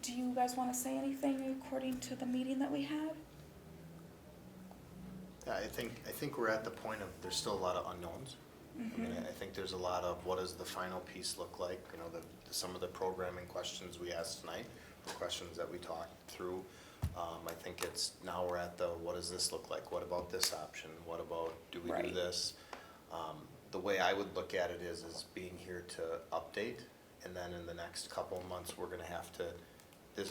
Do you guys want to say anything according to the meeting that we had? Yeah, I think we're at the point of, there's still a lot of unknowns. I mean, I think there's a lot of, what does the final piece look like? You know, some of the programming questions we asked tonight, were questions that we talked through. I think it's, now we're at the, what does this look like? What about this option? What about, do we do this? The way I would look at it is being here to update, and then in the next couple of months, we're gonna have to, the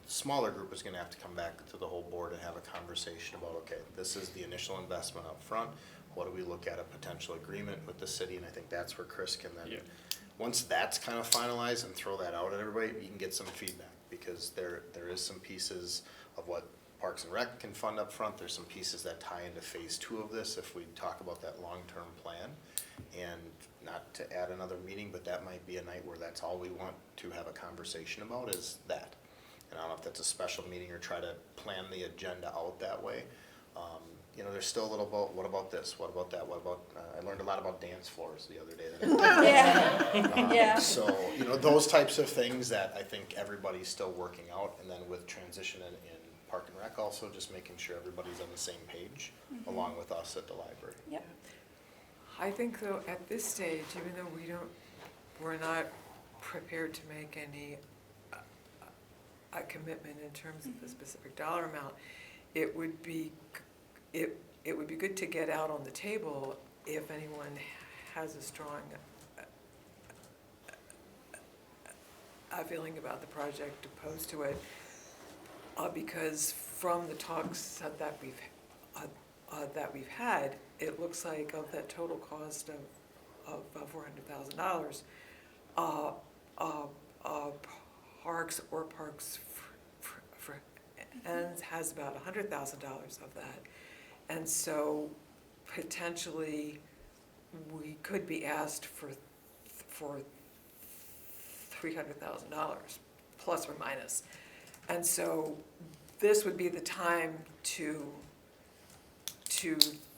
smaller group is gonna have to come back to the whole board and have a conversation about, okay, this is the initial investment up front. What do we look at a potential agreement with the city? And I think that's where Chris can then, once that's kind of finalized and throw that out at everybody, you can get some feedback, because there is some pieces of what Parks and Rec can fund up front. There's some pieces that tie into phase 2 of this if we talk about that long-term plan. And not to add another meeting, but that might be a night where that's all we want to have a conversation about, is that. And I don't know if that's a special meeting or try to plan the agenda out that way. You know, there's still a little about, what about this, what about that, what about, I learned a lot about dance floors the other day. Yeah. So, you know, those types of things that I think everybody's still working out, and then with transition in Park and Rec also, just making sure everybody's on the same page, along with us at the library. Yep. I think though, at this stage, even though we're not prepared to make any a commitment in terms of the specific dollar amount, it would be good to get out on the table if anyone has a strong feeling about the project opposed to it, because from the talks that we've had, it looks like of that total cost of $400,000, Parks and has about $100,000 of that. And so potentially we could be asked for $300,000 plus or minus. And so this would be the time to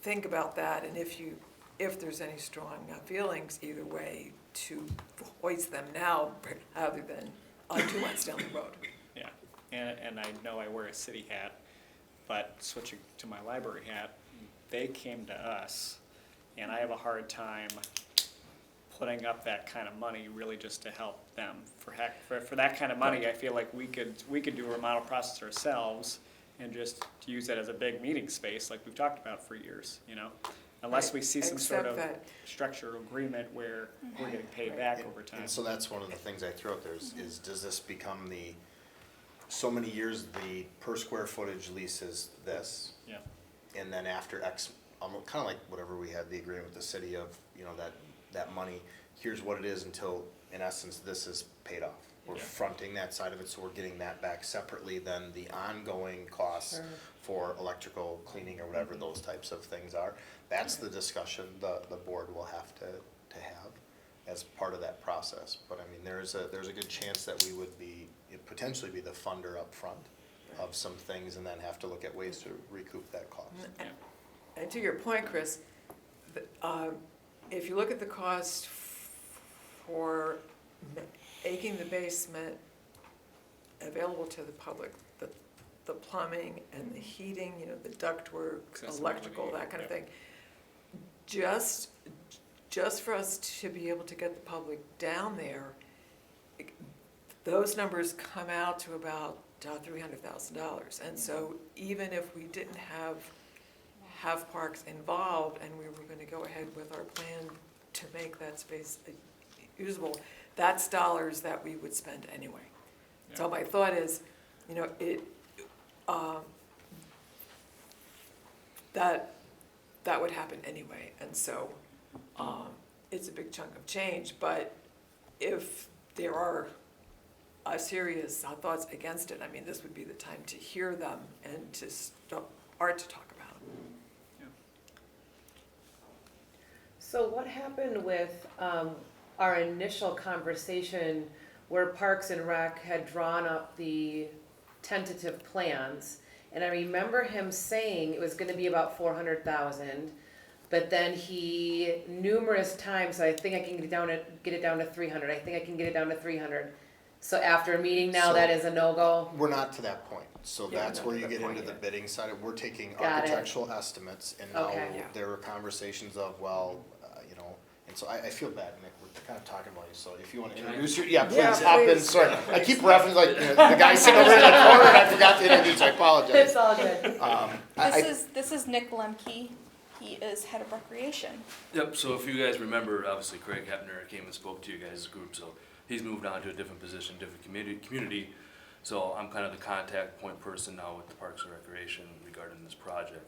think about that, and if there's any strong feelings either way, to voice them now rather than 2 months down the road. Yeah, and I know I wear a city hat, but switching to my library hat, they came to us, and I have a hard time putting up that kind of money really just to help them. For that kind of money, I feel like we could do a remodel process ourselves and just use it as a big meeting space like we've talked about for years, you know? Unless we see some sort of structural agreement where we're getting paid back over time. And so that's one of the things I throw out there is does this become the, so many years, the per square footage lease is this. Yeah. And then after X, kind of like whatever we had the agreement with the city of, you know, that money, here's what it is until, in essence, this is paid off. We're Yeah. fronting that side of it, so we're getting that back separately than the ongoing costs Sure. for electrical cleaning or whatever those types of things are. That's the discussion the board will have to have as part of that process. But I mean, there's a good chance that we would potentially be the funder up front of some things and then have to look at ways to recoup that cost. And to your point, Chris, if you look at the cost for making the basement available to the public, the plumbing and the heating, you know, the ductwork, electrical, that kind of thing, just for us to be able to get the public down there, those numbers come out to about $300,000. And so even if we didn't have parks involved and we were going to go ahead with our plan to make that space usable, that's dollars that we would spend anyway. Yeah. So my thought is, you know, that would happen anyway, and so it's a big chunk of change. But if there are serious thoughts against it, I mean, this would be the time to hear them and to start to talk about it. So what happened with our initial conversation where Parks and Rec had drawn up the tentative plans? And I remember him saying it was gonna be about 400,000, but then he numerous times, I think I can get it down to 300, I think I can get it down to 300. So after a meeting now, So- that is a no-go? We're not to that point, so Yeah, that's we're not where to you that get point into the yet. bidding side of, we're taking Got it. architectural estimates, and now Okay. Yeah. there are conversations of, well, you know, and so I feel bad, Nick, we're kind of talking about you, so if you wanna introduce Yeah, please hop in, please. sorry, I keep referencing, like, you know, the guy sitting over in the corner, and I forgot to introduce, I apologize. It's all good. This is Nick Lemke. He is head of recreation. Yep, so if you guys remember, obviously Craig Hepner came and spoke to you guys' group, so he's moved on to a different position, different community. So I'm kind of the contact point person now with the Parks and Recreation regarding this project.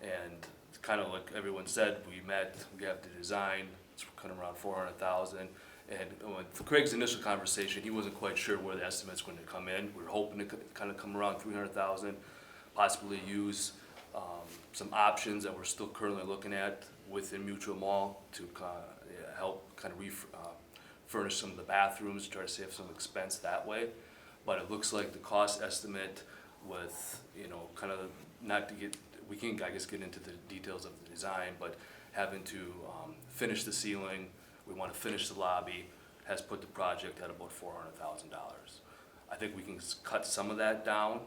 And kind of like everyone said, we met, we have the design, it's kind of around 400,000. And for Craig's initial conversation, he wasn't quite sure where the estimate's going to come in. We were hoping to kind of come around 300,000, possibly use some options that we're still currently looking at within Mutual Mall to help kind of furnish some of the bathrooms, try to save some expense that way. But it looks like the cost estimate with, you know, kind of not to get, we can, I guess, get into the details of the design, but having to finish the ceiling, we want to finish the lobby, has put the project at about $400,000. I think we can cut some of that down,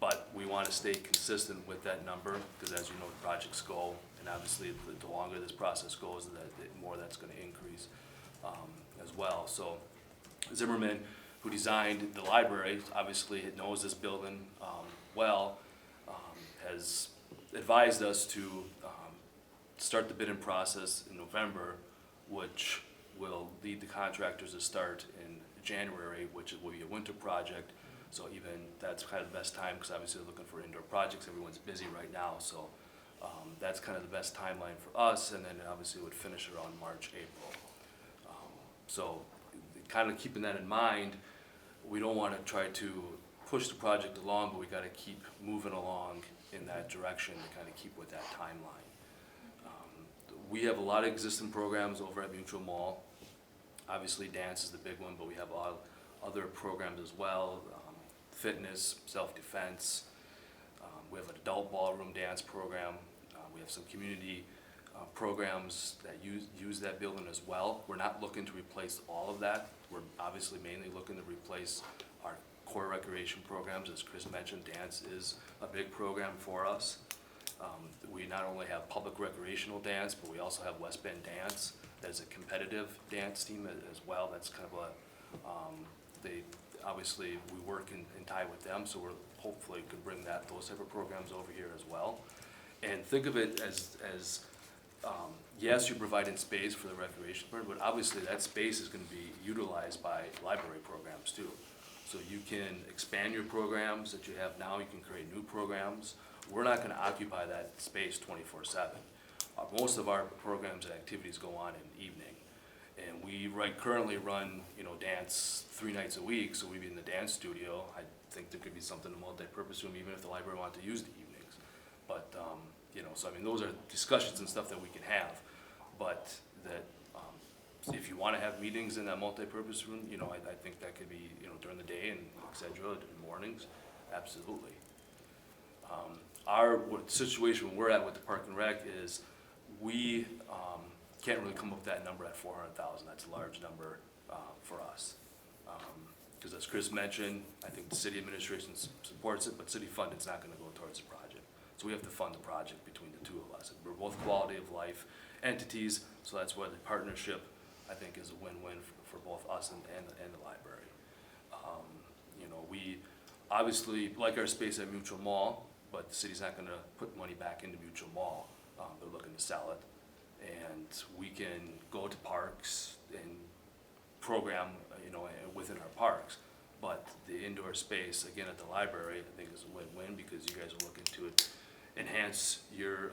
but we want to stay consistent with that number, because as you know, the projects go, and obviously the longer this process goes, the more that's going to increase as well. So Zimmerman, who designed the library, obviously knows this building well, has advised us to start the bidding process in November, which will lead the contractors to start in January, which will be a winter project. So even that's kind of the best time, because obviously they're looking for indoor projects. Everyone's busy right now, so that's kind of the best timeline for us. And then obviously it would finish around March, April. So kind of keeping that in mind, we don't want to try to push the project along, but we got to keep moving along in that direction to kind of keep with that timeline. We have a lot of existing programs over at Mutual Mall. Obviously dance is the big one, but we have a lot of other programs as well. Fitness, self-defense. We have an adult ballroom dance program. We have some community programs that use that building as well. We're not looking to replace all of that. We're obviously mainly looking to replace our core recreation programs. As Chris mentioned, dance is a big program for us. We not only have public recreational dance, but we also have West Bend Dance. There's a competitive dance team as well. That's kind of obviously we work in tie with them, so we're hopefully could bring those type of programs over here as well. And think of it as yes, you're providing space for the recreation part, but obviously that space is going to be utilized by library programs too. So you can expand your programs that you have now, you can create new programs. We're not gonna occupy that space 24/7. Most of our programs and activities go on in the evening. And we currently run, dance 3 nights a week, so we'd be in the dance studio. I think there could be something in the multi-purpose room, even if the library wanted to use the evenings. But, so I mean, those are discussions and stuff that we can have. But that, if you wanna have meetings in that multi-purpose room, I think that could be, during the day and et cetera, in mornings, absolutely. What situation we're at with the Park and Rec is, we, can't really come up with that number at 400,000, that's a large number, for us. Cause as Chris mentioned, I think the city administration supports it, but city funding's not gonna go towards the project. So we have to fund the project between the two of us. We're both quality of life entities, so that's why the partnership, I think, is a win-win for both us and the library. We obviously like our space at Mutual Mall, but the city's not gonna put money back into Mutual Mall. They're looking to sell it. And we can go to parks and program, within our parks. But the indoor space, again, at the library, I think is a win-win, because you guys are looking to enhance your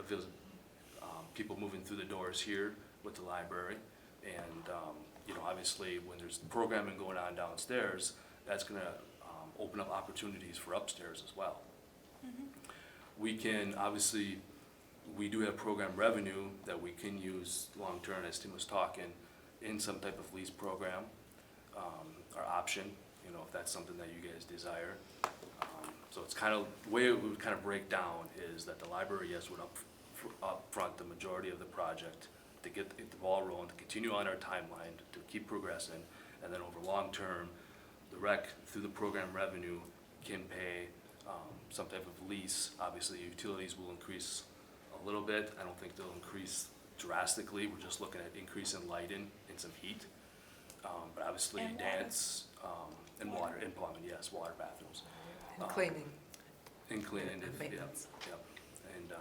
people moving through the doors here with the library. And, obviously, when there's programming going on downstairs, that's gonna open up opportunities for upstairs as well. We can, obviously, we do have program revenue that we can use long-term, as Tim was talking, in some type of lease program, or option, if that's something that you guys desire. So it's kind of, the way it would kind of break down is that the library, yes, would upfront the majority of the project to get the ball rolling, to continue on our timeline, to keep progressing, and then over long-term, the rec, through the program revenue, can pay some type of lease. Obviously, utilities will increase a little bit. I don't think they'll increase drastically. We're just looking at increase in lighting and some heat. But obviously, And dance, and water, and plumbing, yes, water, bathrooms. And cleaning. And cleaning, And yep, maintenance. yep. And,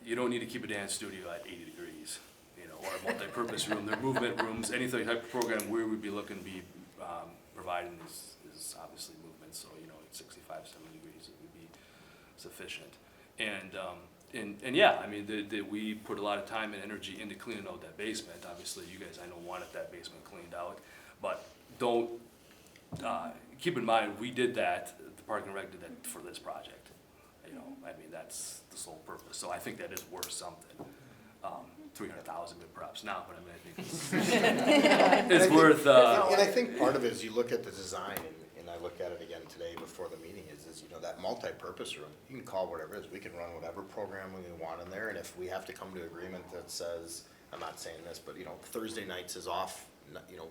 you don't need to keep a dance studio at 80 degrees, or a multi-purpose room. They're movement rooms. Anything type of program we would be looking to be providing is obviously movement. So, at 65, 70 degrees, it would be sufficient. And yeah, I mean, we put a lot of time and energy into cleaning out that basement. Obviously, you guys, I know, wanted that basement cleaned out, but don't, keep in mind, we did that, the Park and Rec did that for this project. I mean, that's the sole purpose. So I think that is worth something. 300,000, but perhaps not, but I mean, I think it's worth, And I think part of it is you look at the design, and I looked at it again today before the meeting, is that multi-purpose room, you can call whatever it is, we can run whatever programming we want in there, and if we have to come to agreement that says, I'm not saying this, but, Thursday nights is off,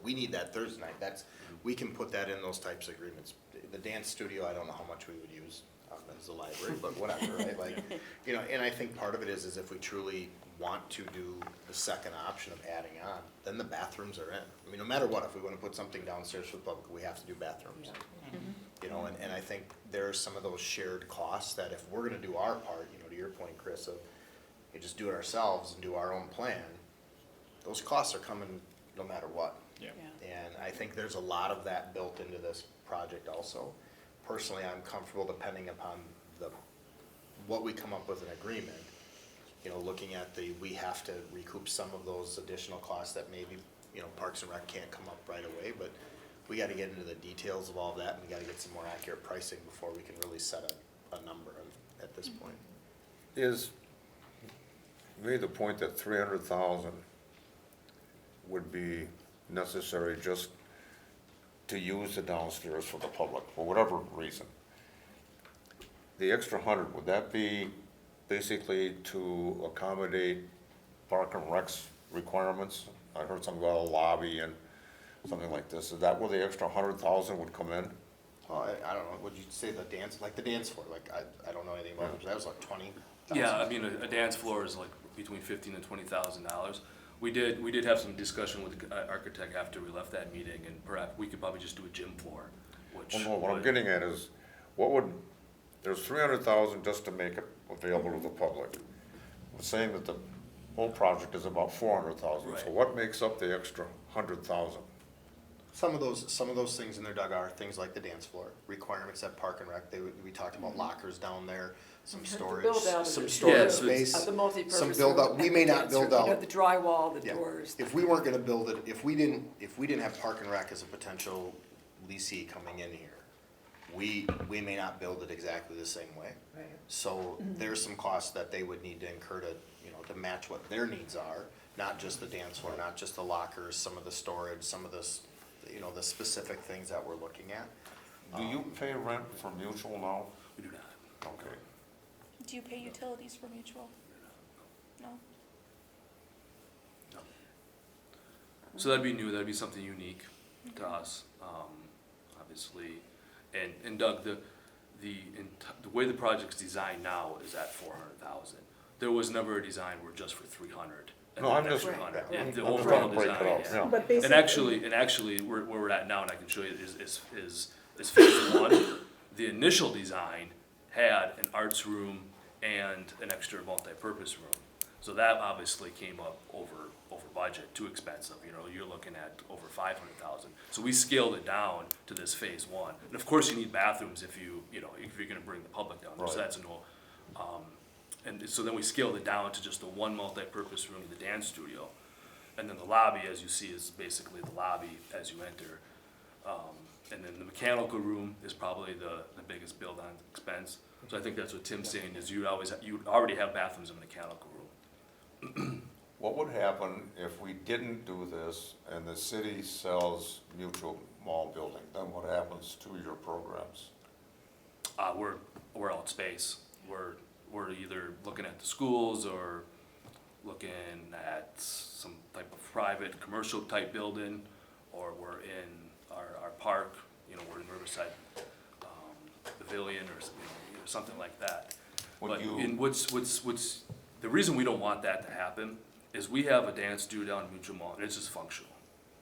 we need that Thursday night, we can put that in those types of agreements. The dance studio, I don't know how much we would use as the library, but whatever, right? And I think part of it is if we truly want to do the second option of adding on, then the bathrooms are in. I mean, no matter what, if we want to put something downstairs for the public, we have to do bathrooms. And I think there are some of those shared costs that if we're gonna do our part, to your point, Chris, of just do it ourselves and do our own plan, those costs are coming no matter what. Yeah. And I think there's a lot of that built into this project also. Personally, I'm comfortable, depending upon what we come up with an agreement, looking at we have to recoup some of those additional costs that maybe, Parks and Rec can't come up right away, but we gotta get into the details of all that, and we gotta get some more accurate pricing before we can really set a number at this point. Is, you made the point that 300,000 would be necessary just to use the downstairs for the public, for whatever reason. The extra 100, would that be basically to accommodate Park and Rec's requirements? I heard something about a lobby and something like this. Is that where the extra 100,000 would come in? Oh, I don't know, would you say the dance floor, I don't know anything about it, but that was like 20,000. yeah, I mean, a dance floor is like between $15,000 and $20,000. We did have some discussion with the architect after we left that meeting, and perhaps we could probably just do a gym floor, which. Well, no, what I'm would- getting at is, there's 300,000 just to make it available to the public. We're saying that the whole project is about 400,000, so Right. what makes up the extra 100,000? some of those things in there, Doug, are things like the dance floor, requirements at Park and Rec. We talked about lockers down there, some storage, some storage space, The multi-purpose some build up. room We and may the not dance build room. You out. know, the drywall, the Yeah. doors. If we weren't gonna build it, if we didn't have Park and Rec as a potential leasee coming in here, we may not build it exactly the same way. Right. So there's some costs that they would need to incur to, to match what their needs are, not just the dance floor, not just the lockers, some of the storage, some of this, the specific things that we're looking at. Do you pay rent for Mutual now? We do not. Okay. Do you pay utilities for mutual? No? So that'd be new, that'd be something unique to us, obviously. And Doug, the way the project's designed now is at 400,000. There was never a design where just for 300. And No, then I'm that just- 300. Right. And the I'm just overall trying to break it design, up, yeah. yeah. But And basically. actually, where we're at now, and I can show you, is phase one. The initial design had an arts room and an extra multi-purpose room. So that obviously came up over budget, too expensive, you're looking at over 500,000. So we scaled it down to this phase one. And of course, you need bathrooms if you're gonna bring the public down there, so Right. that's a no. And so then we scaled it down to just the one multi-purpose room, the dance studio. And then the lobby, as you see, is basically the lobby as you enter. And then the mechanical room is probably the biggest build on expense. So I think that's what Tim's saying, is you already have bathrooms in the mechanical room. What would happen if we didn't do this and the city sells Mutual Mall building? Then what happens to your programs? We're out space. We're either looking at the schools or looking at some type of private, commercial type building, or we're in our park, we're in Riverside Pavilion or something like that. Would But you- in what's, the reason we don't want that to happen is we have a dance studio down in Mutual Mall, and it's just functional.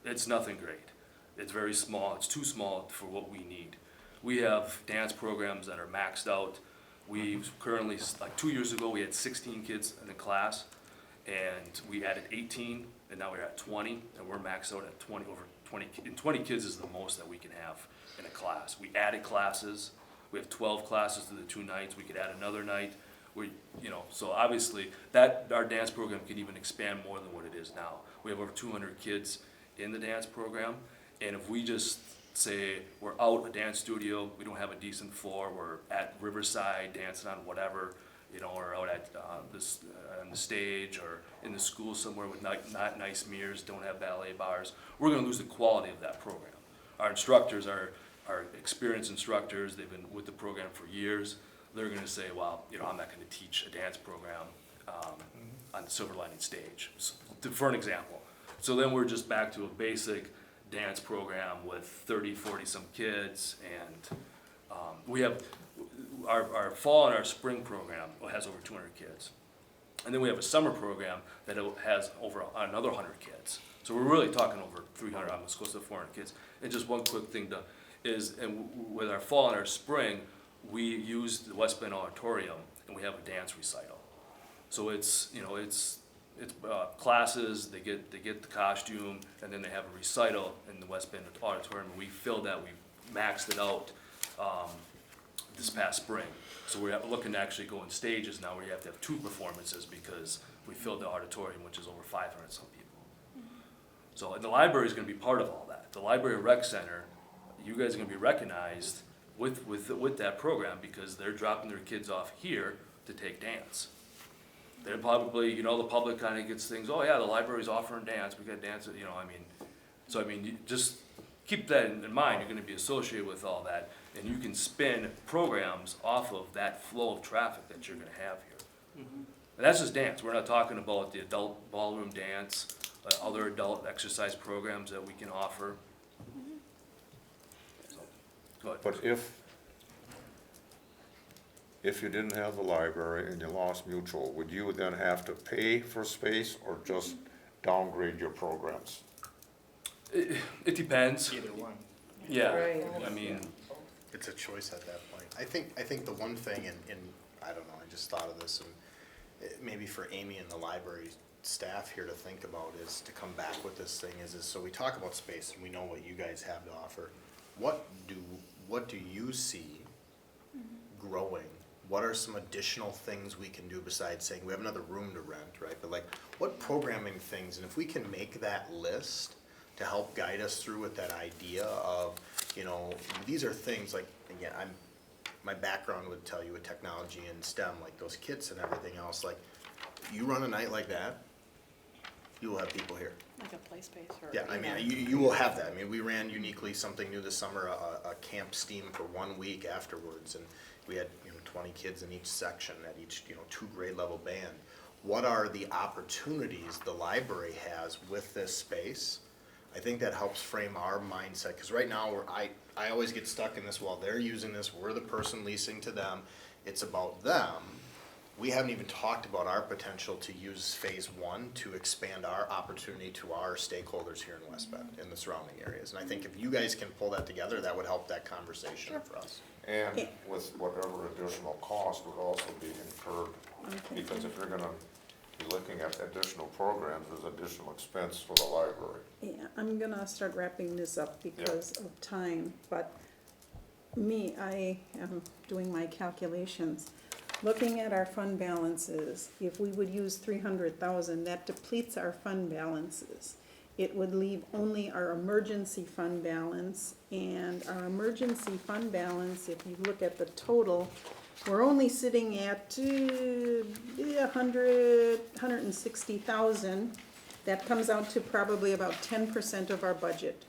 It's nothing great. It's very small, it's too small for what we need. We have dance programs that are maxed out. We've currently, like 2 years ago, we had 16 kids in the class, and we added 18, and now we're at 20, and we're maxed out at 20, over 20, and 20 kids is the most that we can have in a class. We added classes, we have 12 classes to the 2 nights, we could add another night. So obviously, our dance program can even expand more than what it is now. We have over 200 kids in the dance program, and if we just say we're out a dance studio, we don't have a decent floor, we're at Riverside dancing on whatever, or out at on the stage or in the school somewhere with not nice mirrors, don't have ballet bars, we're gonna lose the quality of that program. Our instructors are experienced instructors, they've been with the program for years. They're gonna say, well, I'm not gonna teach a dance program on the Silver Lining stage, for an example. So then we're just back to a basic dance program with 30, 40 some kids, and we have our fall and our spring program has over 200 kids. And then we have a summer program that has over another 100 kids. So we're really talking over 300, almost close to 400 kids. And just one quick thing with our fall and our spring, we use the West Bend Auditorium, and we have a dance recital. So it's classes, they get the costume, and then they have a recital in the West Bend Auditorium. We filled that, we maxed it out this past spring. So we're looking to actually go in stages now, where you have to have 2 performances because we filled the auditorium, which is over 500 some people. So and the library is going to be part of all that. The Library Rec Center, you guys are going to be recognized with that program because they're dropping their kids off here to take dance. They're probably, the public kind of gets things, oh yeah, the library's offering dance, we got dance, So you just keep that in mind, you're gonna be associated with all that, and you can spin programs off of that flow of traffic that you're gonna have here. And that's just dance, we're not talking about the adult ballroom dance, other adult exercise programs that we can offer. So, go ahead. But if you didn't have the library and you lost Mutual, would you then have to pay for space or just downgrade your programs? It depends. Either one. Yeah, Right. It's a choice at that point. I think the one thing, and I don't know, I just thought of this, and maybe for Amy in the library staff here to think about is, to come back with this thing is so we talk about space and we know what you guys have to offer. What do you see growing? What are some additional things we can do besides saying we have another room to rent, right? But like, what programming things, and if we can make that list to help guide us through with that idea of, you know, these are things like, again, my background would tell you with technology and STEM, like those kits and everything else, like, you run a night like that, you will have people here. Like a play space or. Yeah, I mean, you will have that. I mean, we ran uniquely something new this summer, a Camp STEAM for 1 week afterwards, and we had, 20 kids in each section at each, 2 grade level band. What are the opportunities the library has with this space? I think that helps frame our mindset, because right now, I always get stuck in this, well, they're using this, we're the person leasing to them, it's about them. We haven't even talked about our potential to use phase 1 to expand our opportunity to our stakeholders here in West Bend, in the surrounding areas. And I think if you guys can pull that together, that would help that conversation for us. And with whatever additional cost would also be incurred, because if you're gonna be looking at additional programs, there's additional expense for the library. Yeah, I'm gonna start wrapping this up because of time, but I am doing my calculations. Looking at our fund balances, if we would use 300,000, that depletes our fund balances. It would leave only our emergency fund balance, and our emergency fund balance, if you look at the total, we're only sitting at 160,000. That comes out to probably about 10% of our budget.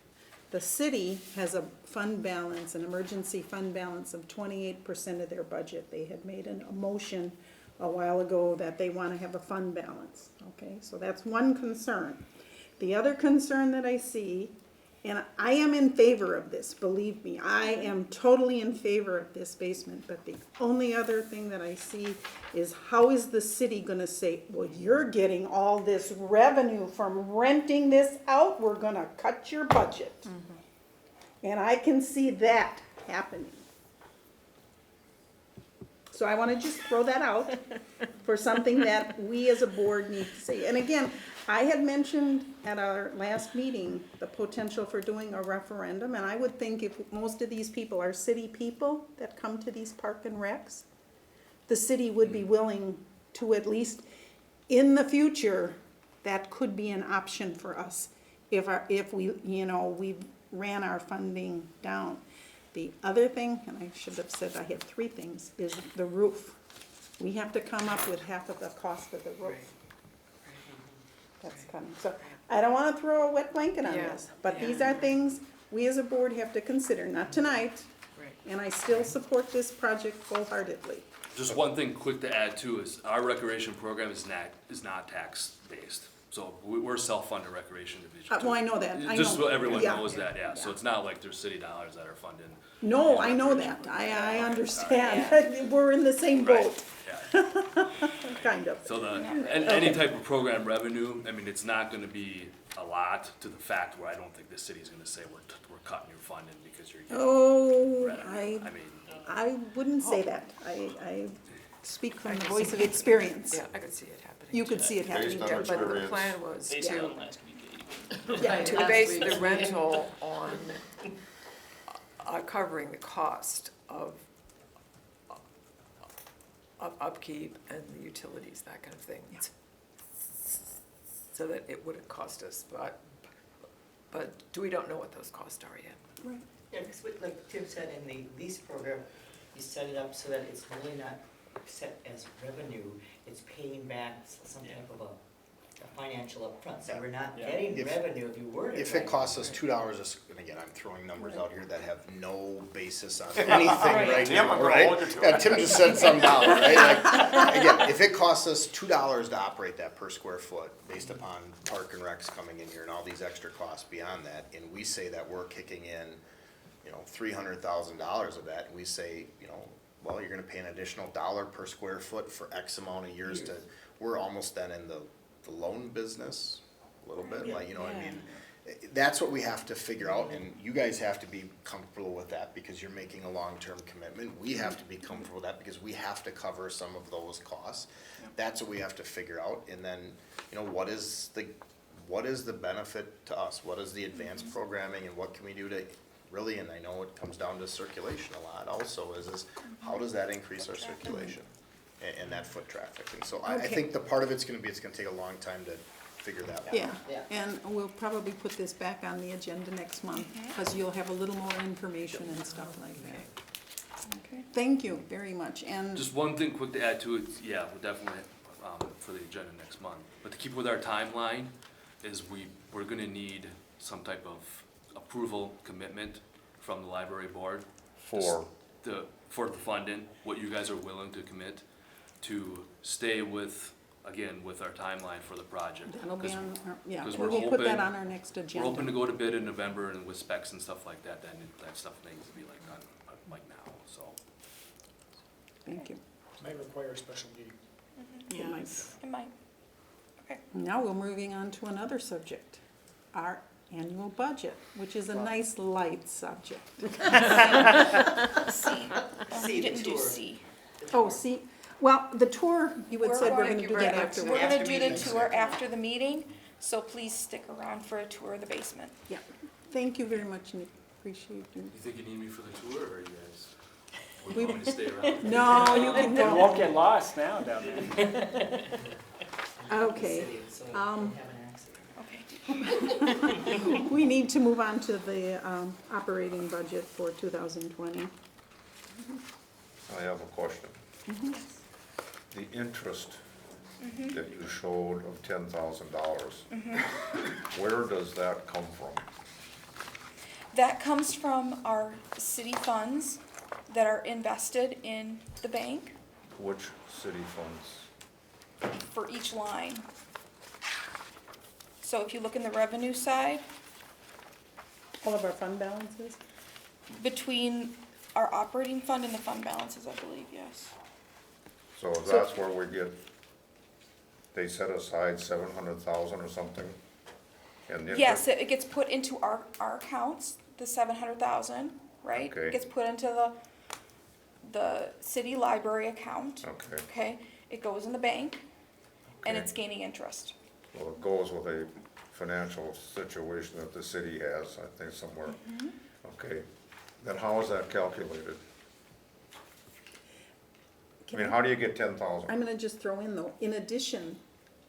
The city has a fund balance, an emergency fund balance of 28% of their budget. They had made a motion a while ago that they want to have a fund balance, okay? So that's one concern. The other concern that I see, and I am in favor of this, believe me, I am totally in favor of this basement, but the only other thing that I see is how is the city gonna say, well, you're getting all this revenue from renting this out, we're gonna cut your budget. And I can see that happening. So I wanna just throw that out for something that we as a board need to say. And again, I had mentioned at our last meeting the potential for doing a referendum, and I would think if most of these people are city people that come to these park and recs, the city would be willing to at in the future, that could be an option for us if we, we ran our funding down. The other thing, and I should have said I had 3 things, is the roof. We have to come up with half of the cost of the roof. That's coming. So I don't want to throw a wet blanket on this, but these are things we as a board have to consider, not tonight. And I still support this project wholeheartedly. Just one thing quick to add too is our recreation program is not tax based. So we're self-funded recreation division. Well, I know that. I Just know. so everyone Yeah. knows that, yeah. So it's not like there's city dollars that are funding. No, I know that. I understand. We're in the same boat, Yeah. kind of. So any type of program revenue, I mean, it's not gonna be a lot to the fact where I don't think the city's gonna say we're cutting your funding because you're getting Oh, revenue. I wouldn't say that. I speak from the voice of experience. Yeah, I could see it happening. You could see it happening. Based on But the experience. plan was Based to, on last week, Yeah, to base the rental on covering the cost of upkeep and the utilities, that kind of thing. So that it wouldn't cost us, but we don't know what those costs are yet. Yeah, because like Tim said, in the lease program, you set it up so that it's really not set as revenue, it's paying back some type of a financial upfront, so we're not getting revenue if you were to. If it costs us $2, and again, I'm throwing numbers out here that have no basis on anything right now, right? Yeah, Tim just said some dollar, right? Like, again, if it costs us $2 to operate that per square foot, based upon park and recs coming in here and all these extra costs beyond that, and we say that we're kicking in, $300,000 of that, and we say, well, you're gonna pay an additional $1 per square foot for X amount of years we're almost then in the loan business, a little bit, like, what I mean? that's what we have to figure out, and you guys have to be comfortable with that because you're making a long-term commitment. We have to be comfortable with that because we have to cover some of those costs. That's what we have to figure out, and then, you know, what is the benefit to us? What is the advanced programming, and what can we do to really, and I know it comes down to circulation a lot also, is how does that increase our circulation and that foot traffic? And so I Okay. think the part of it's gonna take a long time to figure that out. Yeah, Yeah. and we'll probably put this back on the agenda next month, because you'll have a little more information and stuff like that. Okay. Thank you very much, and, Just one thing quick to add to it, yeah, we're definitely, for the agenda next month. But to keep with our timeline, is we're gonna need some type of approval commitment from the library board. For, For the funding, what you guys are willing to commit to stay with, again, with our timeline for the project. that'll be on, yeah, 'cause we we're will put that hoping- on our next We're agenda. hoping to go to bid in November and with specs and stuff like that, then that stuff needs to be like on, like now, so. Thank you. May require a special meeting. Yes. It might. Now we're moving on to another subject, our annual budget, which is a nice light subject. C. You didn't do tour. C. Oh, see, well, the tour, you had We're said we're going gonna do to that get after. We're gonna After do the meeting. tour after the meeting, so please stick around for a tour of the basement. Yeah, thank you very much, Nick, appreciate you. You think you need me for the tour, or you guys, We- want me to stay around? No, you can You go. won't get lost now down there. Okay, So we um, don't have an accident. Okay. we need to move on to the, operating budget for 2020. I have a question. The interest that you showed of $10,000, where does that come from? That comes from our city funds that are invested in the bank Which city funds? for each line. So if you look in the revenue side, All of our fund balances? between our operating fund and the fund balances, I believe, yes. So that's where we get, they set aside 700,000 or something? And the Yes, interest- it gets put into our accounts, the 700,000, right? Okay. It gets put into the city library account, Okay, okay? It goes in the bank, and Okay. it's gaining interest. well, it goes with a financial situation that the city has, I think, somewhere. Okay, then how is that calculated? I mean, how do you get 10,000? I'm gonna just throw in though, in addition,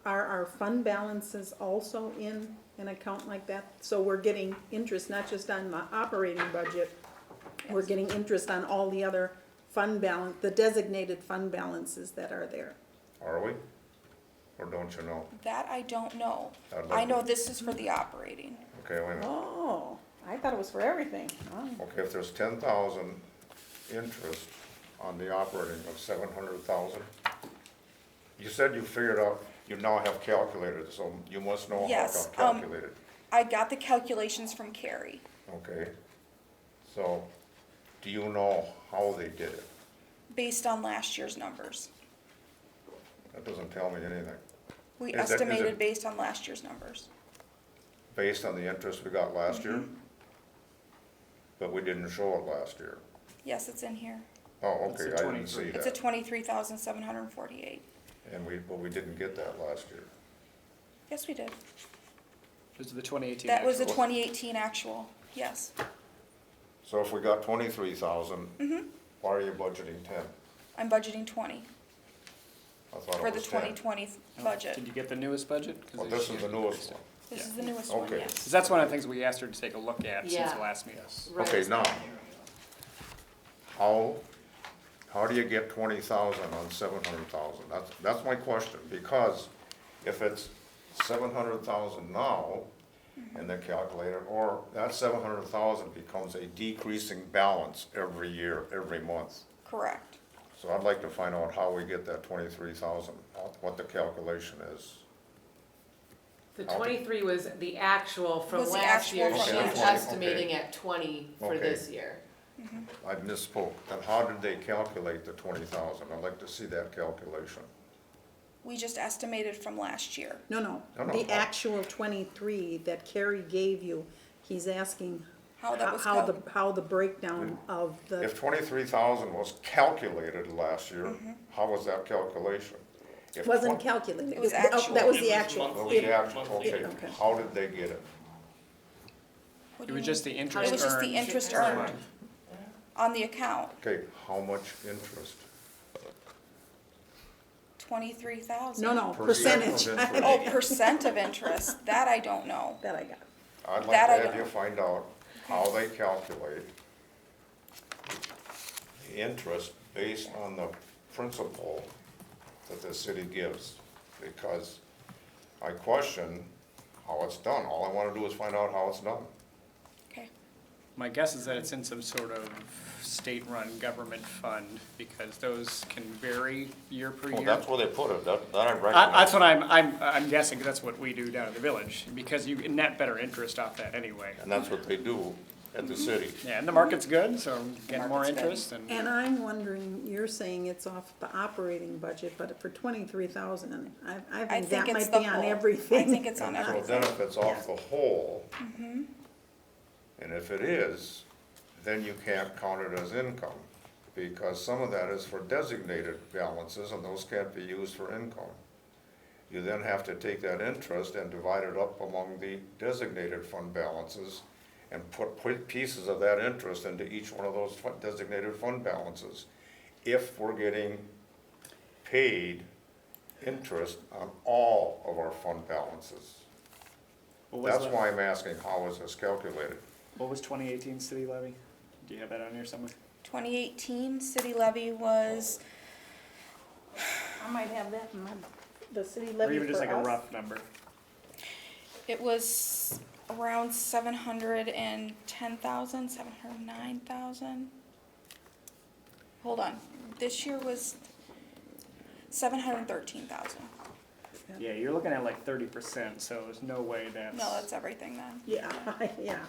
are our fund balances also in an account like that? So we're getting interest, not just on the operating budget, we're getting interest on all the other fund balance, the designated fund balances that are there. Are we? Or don't you know? That I don't know. I'd like I know to- this is for the operating. Okay, wait a minute. Oh, I thought it was for everything. Oh. Okay, if there's 10,000 interest on the operating of 700,000, you said you figured out, you now have calculated, so you must know how Yes, to calculate it. I got the calculations from Carrie, Okay, so do you know how they did it? based on last year's numbers. That doesn't tell me anything. We Is it- estimated based on last year's numbers. Based on the interest we got last year? But we didn't show it last year. Yes, it's in here. Oh, It's okay, a I didn't see 23. It's a that. 23,748. And but we didn't get that last year. Yes, we did. This is the 2018. That was the actual. 2018 actual, yes. So if we got 23,000, why are you budgeting 10? I'm budgeting 20 I thought for it the was 10. 2020 Oh, budget. Did you get the newest budget? 'Cause Well, they this should is the be newest based one. This Yeah. is the newest one, Okay. yes. Because that's one of the things we asked her to take a look at since Yeah. the last meeting. Okay, now, how do you get 20,000 on 700,000? That's my question, because if it's 700,000 now, and they calculate it, or that 700,000 becomes a decreasing balance every year, every month. Correct. So I'd like to find out how we get that 23,000, what the calculation is. The 23 was the actual from Was the last actual year, from she's last year. estimating at 20 for Okay. this year. I misspoke. Then how did they calculate the 20,000? I'd like to see that calculation. We just estimated from last year. No, No, no, the no. actual 23 that Carrie gave you, he's asking How that was how the breakdown of the, If 23,000 was calculated last year, Mm-hmm. how was that calculation? If wasn't 20 calculated. It was Oh, actual. that was It the was actual. What was monthly. the actual, Monthly. okay, Okay. how did they get it? What do It you was just mean? the interest It was just the earned interest per earned month. on the account, Okay, how much interest? 23,000. No, Percent of percentage. interest. Oh, percent of interest, that I don't know. That I got. I'd like That I to have don't you know. find out how they calculate the interest based on the principal that the city gives. Because I question how it's done. All I wanna do is find out how it's done. Okay. My guess is that it's in some sort of state-run government fund, because those can vary year per Well, year. that's where they put it, that I That's recognize. what I'm guessing, 'cause that's what we do down at the village, because you net better interest off that anyway. And that's what they do at the city. Yeah, and the market's good, so getting more market's good. interest and. And I'm wondering, you're saying it's off the operating budget, but for 23,000, I I think think that it's might the be on whole. everything. I think it's on So everything. then if it's off the whole, and if it is, then you can't count it as income, because some of that is for designated balances, and those can't be used for income. You then have to take that interest and divide it up among the designated fund balances, and put pieces of that interest into each one of those designated fund balances. If we're getting paid interest on all of our fund balances. What was That's the- why I'm asking, how is this calculated? What was 2018 city levy? Do you have that on here somewhere? 2018 city levy was, I might have that in the city Or levy even just for like a us. rough number? it was around 710,000, 709,000. Hold on, this year was 713,000. Yeah, you're looking at like 30%, so there's no way that's. No, that's everything then. Yeah, yeah.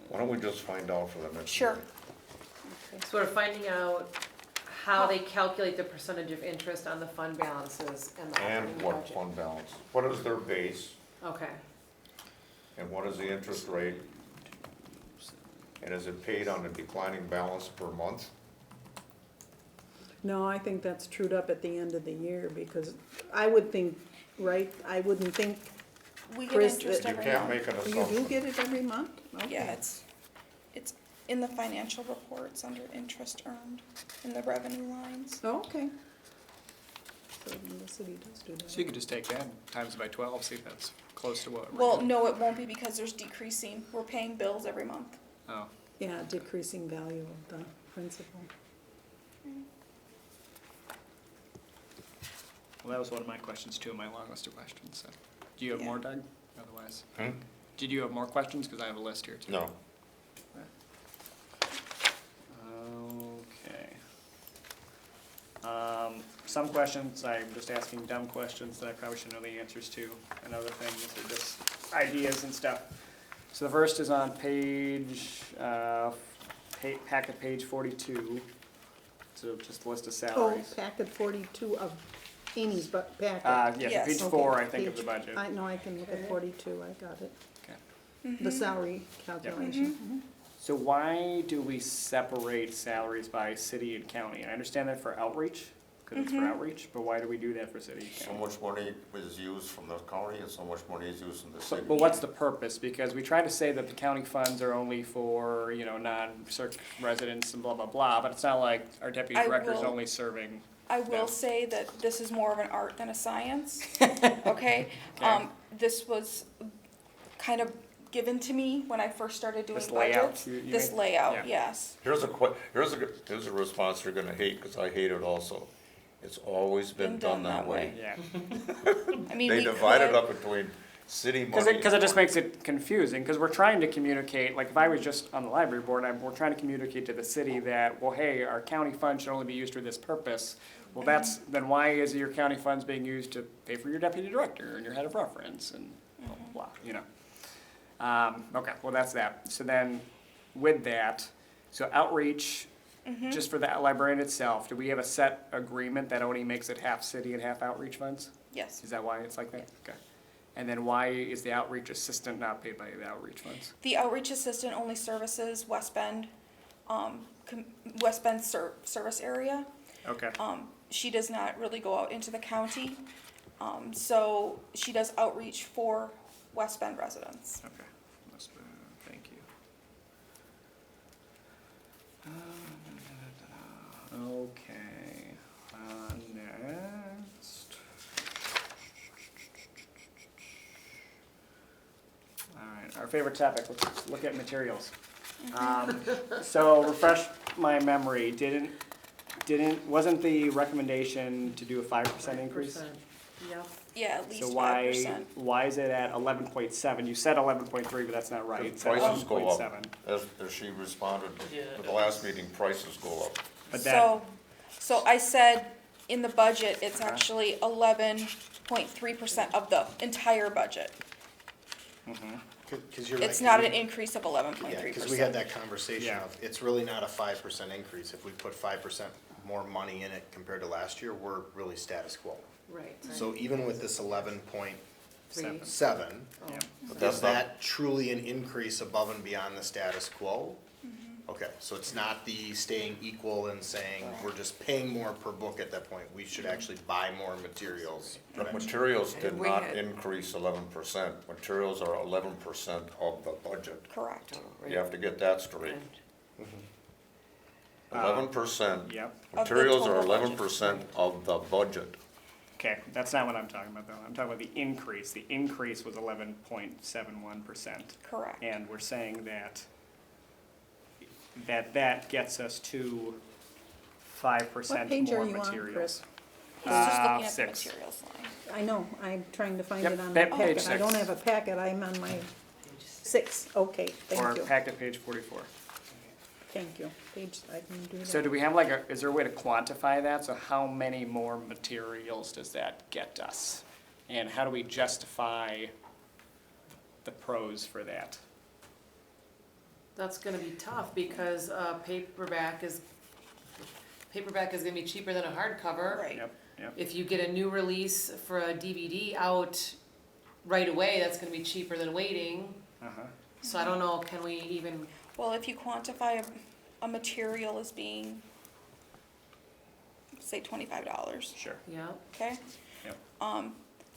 Why don't we just find out for the next Sure. meeting? So we're finding out how they calculate the percentage of interest on the fund balances and the And operating what budget. fund balance? What is their base, Okay, and what is the interest rate? And is it paid on a declining balance per month? No, I think that's trued up at the end of the year, because I would think, right, I wouldn't think, We get Chris, interest You every can't month. make an you do assumption. get it every month? Okay. Yeah, it's in the financial reports under interest earned in the revenue lines. Oh, okay. So then the city does do So you that. could just take that times by 12, see if that's close to what. we're Well, doing. no, it won't be because there's decreasing. We're paying bills every month. Oh, Yeah, decreasing value of the principal. well, that was one of my questions too, my long list of questions, so. Do you have Yeah. more, Doug? Otherwise, Hmm? did you have more questions? Because I have a list here too. No. Okay. Some questions, I'm just asking dumb questions that I probably should know the answers to, and other things are just ideas and stuff. So the first is on page, packet page 42. So just a list of Oh, salaries. packet 42 of Amy's packet. Yes, Yes. page Okay, 4, I think, of the page- budget. I know, I can look at 42, I got it. Okay. The salary calculation. Mhm. So why do we separate salaries by city and county? I understand that for outreach, because it's for outreach, but why do we do that for city and So county? much money is used from the county and so much money is used from the So, city. but what's the purpose? Because we try to say that the county funds are only for, non-circ residents and blah, blah, blah, but it's not like our deputy I director is will- only serving. I will Yeah. say that this is more of an art than a science, okay? Okay. This was kind of given to me when I first started doing This layout, budgets. you This mean? layout, Yeah. yes. Here's a response you're gonna hate, because I hate it also. It's always been done that way. Yeah. I mean, They we divide it could- up between city money. Because it just makes it confusing, because we're trying to communicate, like if I was just on the library board, we're trying to communicate to the city that, well, hey, our county funds should only be used for this purpose. Well, then why is your county funds being used to pay for your deputy director and your head of reference and blah, blah, blah, okay, well, that's that. So then, with that, so outreach, just for that librarian itself, do we have a set agreement that only makes it half city and half outreach funds? Yes. Is that why it's like that? Okay. And then why is the outreach assistant not paid by the outreach funds? The outreach assistant only services West Bend, West Bend service area. Okay, She does not really go out into the county, so she does outreach for West Bend residents. okay. Must be- Thank you. Okay, next. All right, our favorite topic, let's look at materials. So refresh my memory, wasn't the recommendation to do a 5% increase? Yep. Yeah, at least So 5%. why is it at 11.7? You said 11.3, but that's not right. It's at Prices go 11.7. up, as she responded Yeah. to the last meeting, prices go up. But that, So I said in the budget, it's Okay. actually 11.3% of the entire budget. Cause you're It's right, not 'cause an increase of 11.3%. Yeah, because we had that conversation Yeah. of, it's really not a 5% increase. If we put 5% more money in it compared to last year, we're really status quo. Right. So even with this 11.7, Oh. yeah. But that's is not, that truly an increase above and beyond the status quo? Okay, so it's not the staying equal and saying, we're just paying more per book at that point. We should actually buy more materials. the materials did And we not had- increase 11%. Materials are 11% of the budget. Correct. You have to get that straight. And 11%. Yep, Materials are total budget. 11% of the budget. okay, that's not what I'm talking about though. I'm talking about the increase. The increase was 11.71%. Correct. And we're saying that gets us to 5% What page are more you on, materials. Chris? I was just looking at the Six. materials line. I know, I'm trying to find Yep, it on my page packet. I don't six. have a packet, I'm on my 6. Okay, Or thank you, packet page 44. thank you. Page, I can do that. So do we have like is there a way to quantify that? So how many more materials does that get us? And how do we justify the pros for that? That's gonna be tough because paperback is gonna be cheaper than a hardcover. Right. Yep, yep. If you get a new release for a DVD out right away, that's gonna be cheaper than waiting. Uh-huh. So I don't know, can we even, Well, if you quantify a material as being, say, $25, Sure. yeah, okay? Yep.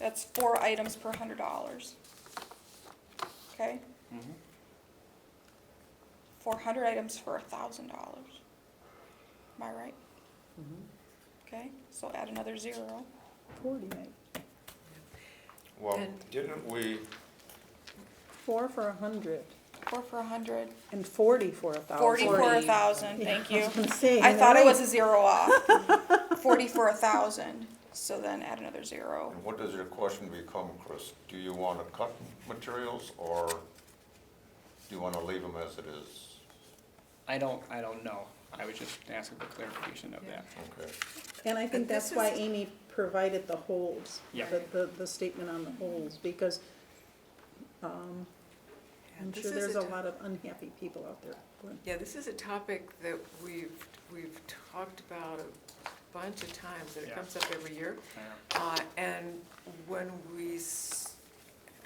That's 4 items per $100. Okay? Mhm. 400 items for $1,000. Am I right? Okay, so add another 0. 40, right? Well, And- didn't we, 4 for 100 4 for 100. and 40 for 1,000. 40 for 40. 1,000, thank you. I was gonna say, I thought it right. was a 0 off. 40 for 1,000, so then add another 0. and what does your question become, Chris? Do you want to cut materials or do you want to leave them as it is? I don't know. I was just asking for clarification of that. Okay. And I think And this that's why is- Amy provided the holes, Yeah. the statement on the holes, because I'm And this sure is there's a a to- lot of unhappy people out there. Yeah, this is a topic that we've talked about a bunch of times, and it Yeah. comes up every year. Yeah. And when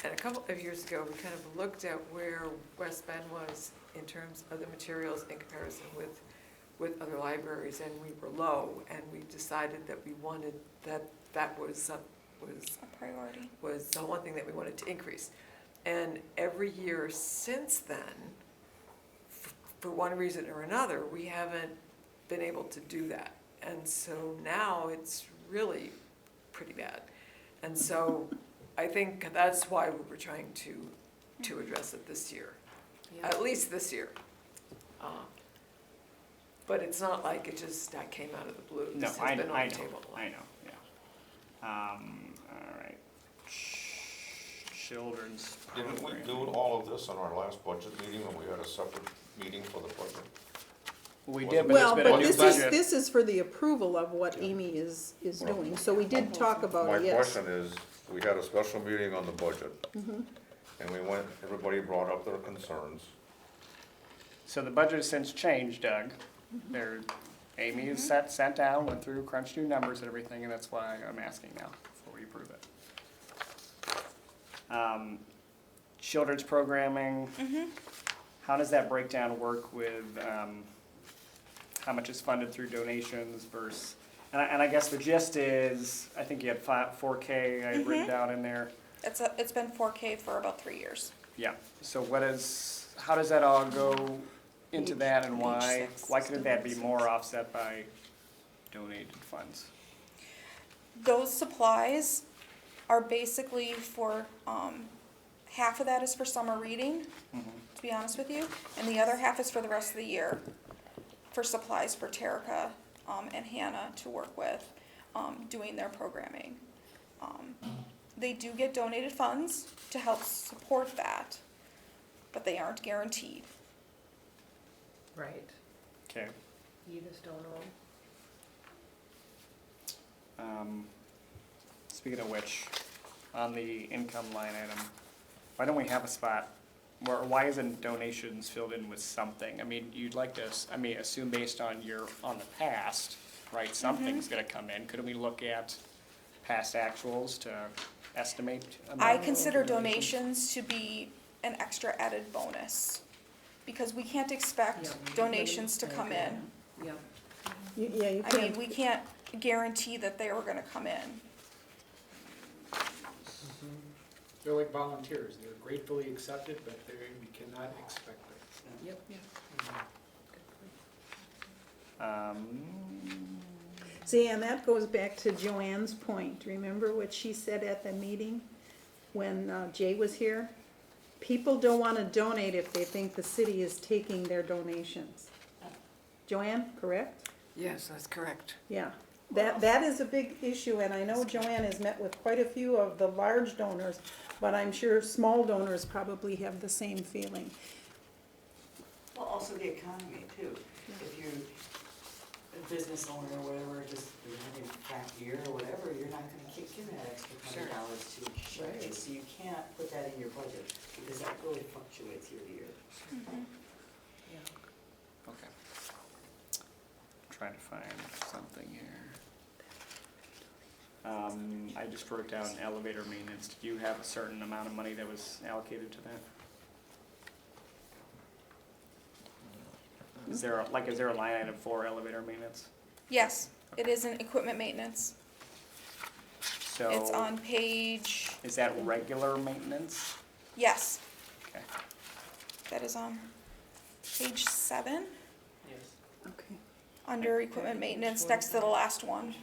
and a couple of years ago, we kind of looked at where West Bend was in terms of the materials in comparison with other libraries, and we were low, and we decided that we wanted, that was A priority. the one thing that we wanted to increase. And every year since then, for one reason or another, we haven't been able to do that. And so now it's really pretty bad. And so I think that's why we were trying to address it this year, yeah. at least this year. But it's not like it just came out of the blue. No, This I has been on know, the table a lot. I know, yeah. All right. Children's Didn't we program. do all of this in our last budget meeting when we had a separate meeting for the budget? We did, but Well, it's been a but new this budget. is for the approval of what Amy is doing, so we did talk about My it, yes. question is, we had a special meeting on the budget. And we everybody brought up their concerns. So the budget has since changed, Doug. Amy is sat down, went through, crunched new numbers and everything, and that's why I'm asking now, before we approve it. Children's programming, how does that breakdown work with, how much is funded through donations versus, and I guess the gist is, I think you had 4K I had written down in there. It's been 4K for about 3 years. Yeah, so how does that all go into that, and Page why 6. couldn't that be more offset by donated funds? Those supplies are basically for, half of that is for summer reading, to be honest with you, and the other half is for the rest of the year, for supplies for Terica, and Hannah to work with, doing their programming. They do get donated funds to help support that, but they aren't guaranteed. Right, Okay. you just don't know. Speaking of which, on the income line item, why don't we have a spot, why isn't donations filled in with something? I mean, you'd like to, assume based on on the past, right, something's gonna come in. Couldn't we look at past actuals to estimate? I amount? consider donations to be an extra added bonus, because we can't expect donations to come in. Yeah. Yeah, you I mean, can't, we can't guarantee that they were gonna come in. They're like volunteers, they're gratefully accepted, but we cannot expect it. Yep. see, and that goes back to Joanne's point. Remember what she said at the meeting when Jay was here? People don't wanna donate if they think the city is taking their donations. Joanne, correct? Yes, that's correct. Yeah, that is a big issue, and I know Joanne has met with quite a few of the large donors, but I'm sure small donors probably have the same feeling. Well, also the economy too. If you're a business owner or whatever, just having a crap year or whatever, you're not gonna kick in that extra $100 to charity. So you can't put that in your budget, because that really fluctuates year to year. Okay. Trying to find something here. I just wrote down elevator maintenance. Did you have a certain amount of money that was allocated to that? Is there a line item for elevator maintenance? Yes, it is an equipment maintenance. So It's on page, is that regular maintenance? yes, Okay. that is on page 7, Yes. Okay. under equipment maintenance, next to the last one.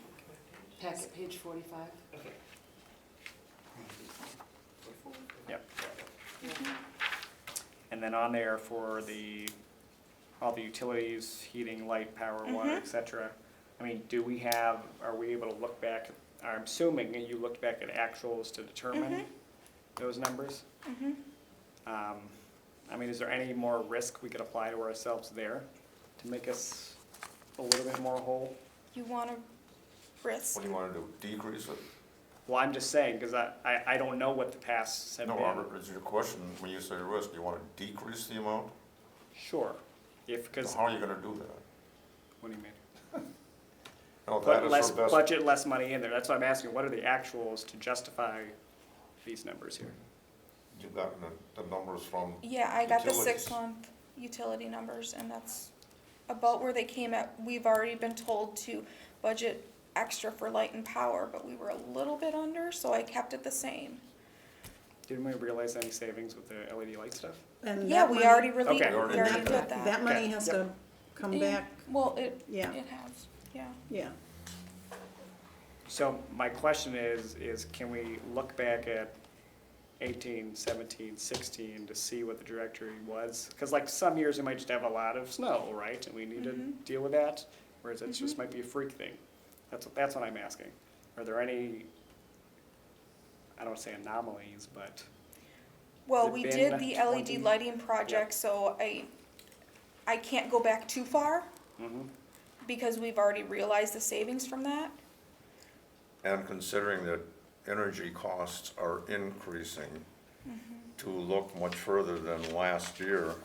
Packet page 45. Okay. Yep. And then on there for all the utilities, heating, light, power, water, et cetera, I mean, are we able to look back, I'm assuming you looked back at actuals to determine those numbers? I mean, is there any more risk we could apply to ourselves there to make us a little bit more whole? You want to risk? What do you wanna do, decrease it? Well, I'm just saying, because I don't know what the pasts have No, been. Robert, is your question, when you say risk, do you wanna decrease the amount? Sure, because, How are you gonna do that? what do you mean? No, that Put is less her best. budget, less money in there, that's what I'm asking, what are the actuals to justify these numbers here? You've gotten the numbers from, Yeah, I got the Utilities. 6-month utility numbers, and that's about where they came at. We've already been told to budget extra for light and power, but we were a little bit under, so I kept it the same. Didn't we realize any savings with the LED light stuff? And Yeah, that we money- already really, Okay. we already that- did that. That money Okay. has Yep. to come Yeah. back, Well, it yeah, has, yeah. yeah. So my question is can we look back at 18, 17, 16 to see what the trajectory was? Because like some years we might just have a lot of snow, right? And we need to deal with that, whereas it just might be a freak thing. That's what I'm asking. Are there any, I don't want to say anomalies, but Well, Has it we been did the 20? LED lighting project, so I can't go back too far, because we've already realized the savings from that. and considering that energy costs are increasing, to look much further than last year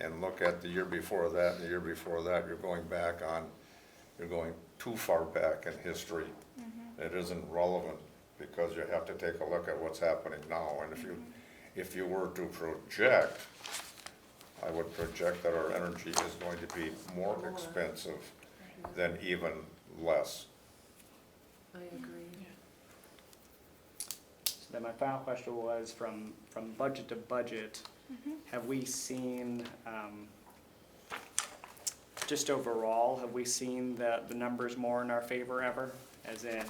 and look at the year before that and the year before that, you're going too far back in history. It isn't relevant, because you have to take a look at what's happening now. And if you were to project, I would project that our energy is going to be more expensive than even less. I agree. So then my final question was, from budget to budget, have we seen, just overall, have we seen the numbers more in our favor ever? As in,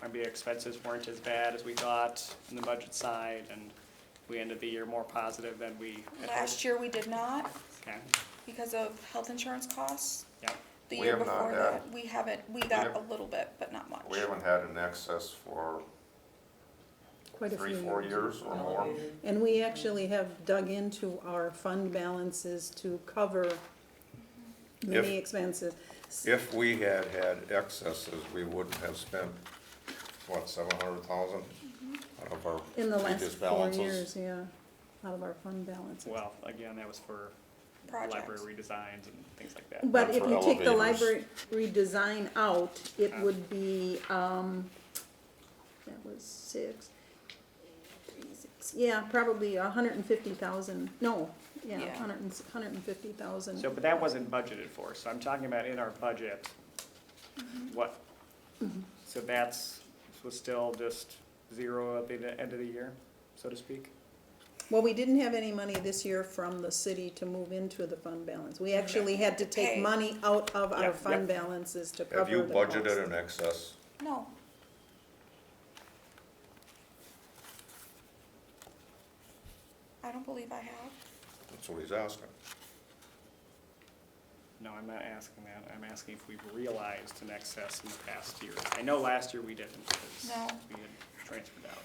maybe expenses weren't as bad as we thought in the budget side, and we ended the year more positive than we had hoped? Last year we did not, Okay, because of health insurance costs. yeah. The We year have not before had- that, we got a little bit, but not much. We haven't had an excess for Quite a few 3-4 years or more. And we actually have dug into our fund balances to cover many expenses. If we had had excesses, we wouldn't have spent, what, 700,000 out of our In the last previous 4 balances? years, yeah, out of our fund balances. Well, again, that was for Projects. library redesigns and things like that. But Not if for you take the elevators. library design out, it would be, that was 6, 3, 6, yeah, probably 150,000, no, yeah, Yeah. 150,000. So, but that wasn't budgeted for, so I'm talking about in our budget, what, so was still just zero at the end of the year, so to speak? Well, we didn't have any money this year from the city to move into the fund balance. We actually had to take Okay. money out of our Yep, fund yep. balances to cover Have you the budgeted cost. in excess? No, I don't believe I have. That's what he's asking. No, I'm not asking that, I'm asking if we've realized an excess in the past year. I know last year we didn't, because No. we had transferred out.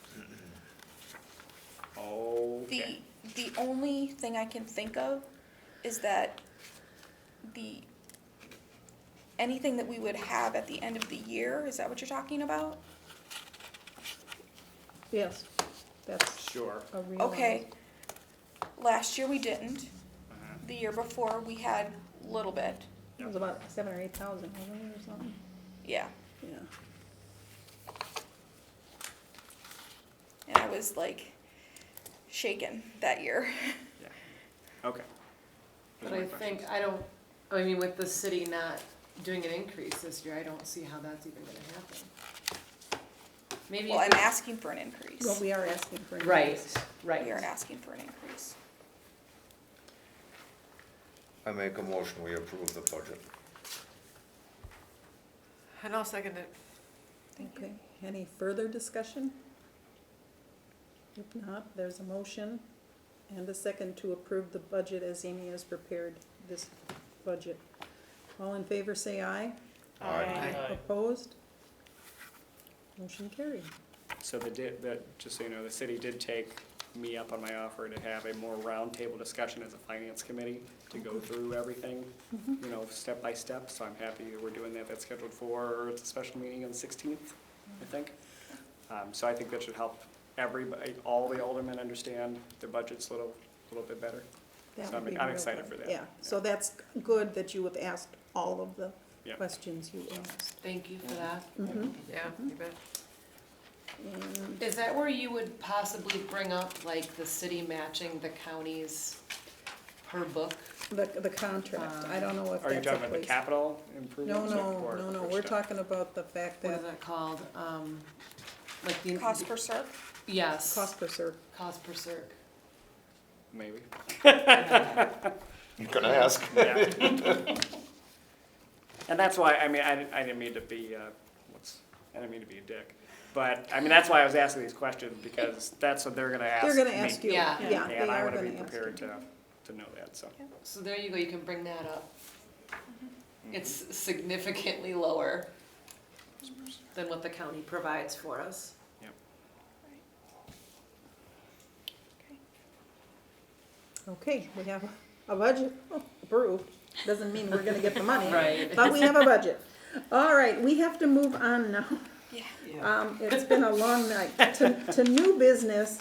Okay. The only thing I can think of is that anything that we would have at the end of the year, is that what you're talking about? Yes, that's Sure. a real. Okay, last year we didn't, Uh-huh. the year before we had a little bit, It was about 7,000 or 8,000, wasn't it, or something? yeah. Yeah. And I was like shaken that year. Yeah, okay. But Those are I my think, questions. I mean, with the city not doing an increase this year, I don't see how that's even gonna happen. Maybe. Well, if I'm we- asking for an increase. Well, we are asking for an Right, increase. right. We are asking for an increase. I make a motion, we approve the budget. And I'll second it. Okay, any further discussion? If not, there's a motion and a second to approve the budget as Amy has prepared this budget. All in favor, say aye. Aye. Opposed? Motion carried. So just so you know, the city did take me up on my offer to have a more roundtable discussion as a finance committee to go through everything, step by step, so I'm happy that we're doing that. That's scheduled for, it's a special meeting on the 16th, I think. So I think that should help everybody, all the aldermen understand their budgets a little bit better. That So would be I'm real excited good. for that. Yeah, so that's good that you have asked all of the Yeah. questions you asked. Thank you for that. Mhm. Yeah, you bet. And Is that where you would possibly bring up, like, the city matching the county's per book? the contract, I don't know if Are you that's a talking about the place. capital No, improvements? or no, which we're stuff? talking about the fact What is that that called? Like the. Cost per serve? Yes. cost per serve. Cost per circ. Maybe. You can ask. Yeah. And that's why, I didn't mean to be, I didn't mean to be a dick. But, that's why I was asking these questions, because that's what they're gonna ask They're gonna me. ask you, Yeah. yeah, they And I are wanna gonna be ask you. prepared to know that, so. So there you go, you can bring that up. It's significantly lower than what the county provides for us. Okay, we have a budget approved, doesn't mean we're gonna get the money. Right. But we have a budget. All right, we have to move on now. Yeah. It's been a long night. To new business,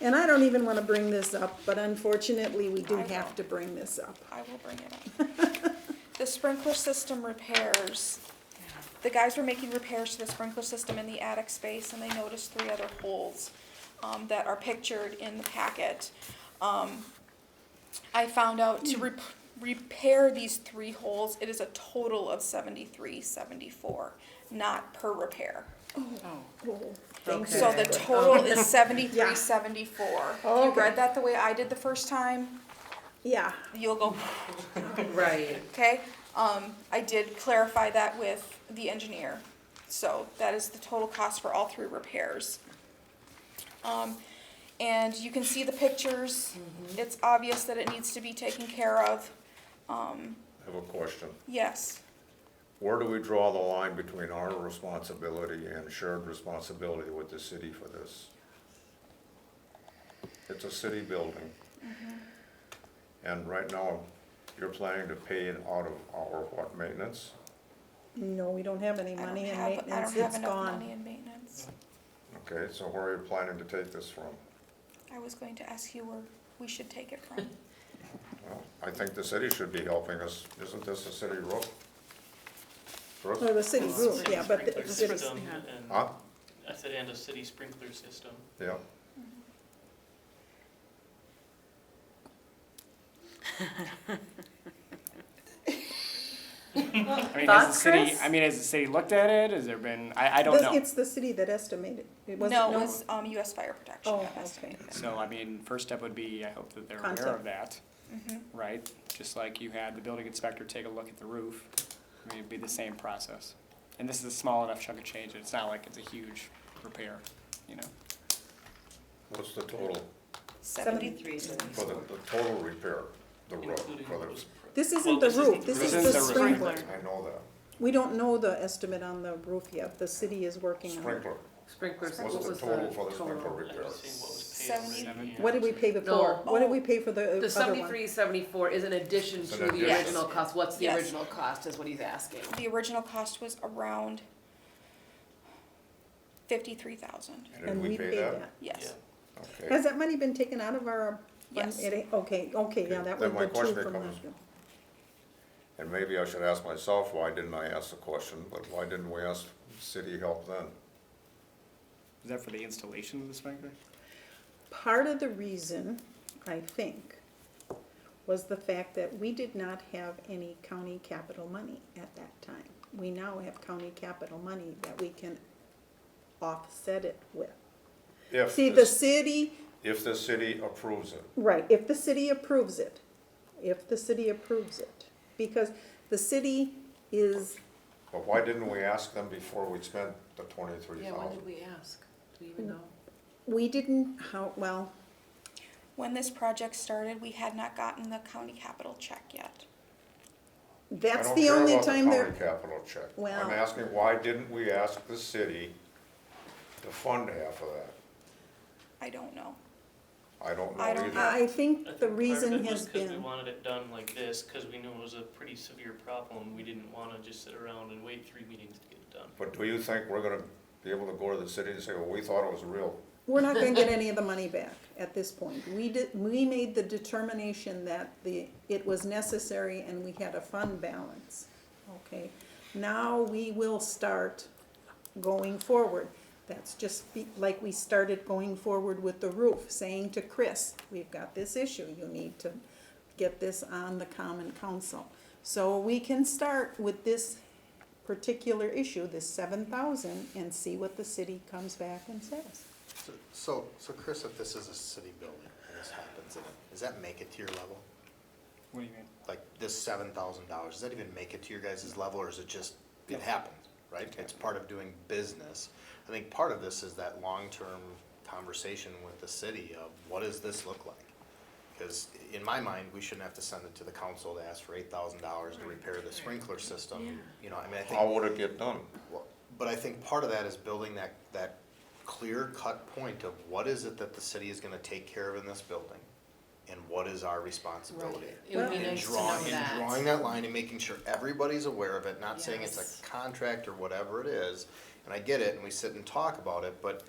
And I don't even wanna bring this up, but unfortunately, we do I will. have to bring this up. I will bring it up. The sprinkler system repairs. The guys were making repairs to the sprinkler system in the attic space, and they noticed 3 other holes that are pictured in the packet. I found out to repair these 3 holes, it is a total of $73.74, not per repair. Oh, thank Okay. So the total is $73.74. If you Okay. read that the way I did the first time, Yeah, you'll go, Right. okay? I did clarify that with the engineer. So that is the total cost for all 3 repairs. And you can see the pictures. It's obvious that it needs to be taken care of. I have a question. Yes. Where do we draw the line between our responsibility and shared responsibility with the city for this? It's a city building. And right now, you're planning to pay it out of our, what, maintenance? no, we don't have any I money don't in have, I maintenance, don't have it's enough gone. money in maintenance. Okay, so where are you planning to take this from? I was going to ask you where we should take it from. Well, I think the city should be helping us. Isn't this a city roof? Roof? Well, the city roof, yeah, but the Sprinkler city, system yeah. and, Huh? I said, and a city sprinkler system. Yeah. I mean, has the Thoughts, city, Chris? I mean, has the city looked at it? Has there been, I don't know. it's the city that estimated, it wasn't, No, no? it was, US Fire Protection Oh, that okay. estimated it. So, I mean, first step would be, I hope that they're aware Contact. of that, right? Just like you had the building inspector take a look at the roof, I mean, it'd be the same process. And this is a small enough chunk of change, it's not like it's a huge repair, you know? What's the total 73. for the total repair, the roof, Including for the, those- This Well, isn't the this isn't roof, the this roof. is This the isn't the roof. sprinkler. I know that. We don't know the estimate on the roof yet, the city is working on it. Sprinkler. Sprinklers, What's what the was the total for the sprinkler total? I'm repair? just seeing what was paid already. 70. What did we pay before? No. What did we pay for the other one? The 73.74 is in addition It's to an the addition. original cost. What's the Yes. original cost is what he's asking. The original cost was around 53,000. And did we pay that? Yes. Okay. Has that money been taken out of our? fund? Yes. Okay, yeah, that was Then my the two question from becomes- the. And maybe I should ask myself, why didn't I ask the question, but why didn't we ask city help then? Is that for the installation of the sprinkler? Part of the reason, I think, was the fact that we did not have any county capital money at that time. We now have county capital money that we can offset it with. If See, the this- city, If the city approves it. right, if the city approves it, because the city is, But why didn't we ask them before we spent the 23,000? Yeah, when did we ask? Do we even know? we didn't, well, When this project started, we had not gotten the county capital check yet. that's the only time I don't care about the there. county capital check. Well- I'm asking, why didn't we ask the city to fund half of that? I don't know. I don't know I don't either. know. I think I the think part of reason it was has 'cause we been, wanted it done like this, cause we knew it was a pretty severe problem. We didn't wanna just sit around and wait 3 meetings to get it done. But do you think we're gonna be able to go to the city and say, well, we thought it was real? we're not gonna get any of the money back at this point. We made the determination that it was necessary and we had a fund balance, okay? Now we will start going forward. That's just like we started going forward with the roof, saying to Chris, we've got this issue, you need to get this on the common council. So we can start with this particular issue, this 7,000, and see what the city comes back and says. So Chris, if this is a city building and this happens in it, does that make it to your level? What do you mean? Like this $7,000, does that even make it to your guys' level, or is it just, it happened, right? It's part of doing business. I think part of this is that long-term conversation with the city of what does this look like? Because in my mind, we shouldn't have to send it to the council to ask for $8,000 to repair the sprinkler system. You know, I mean, I think. How would it get done? Well, but I think part of that is building that clear-cut point of what is it that the city is gonna take care of in this building? And what is our responsibility? It would be And nice to know drawing, that. and drawing that line and making sure everybody's aware of it, not saying it's Yes. a contract or whatever it is. And I get it, and we sit and talk about it, but,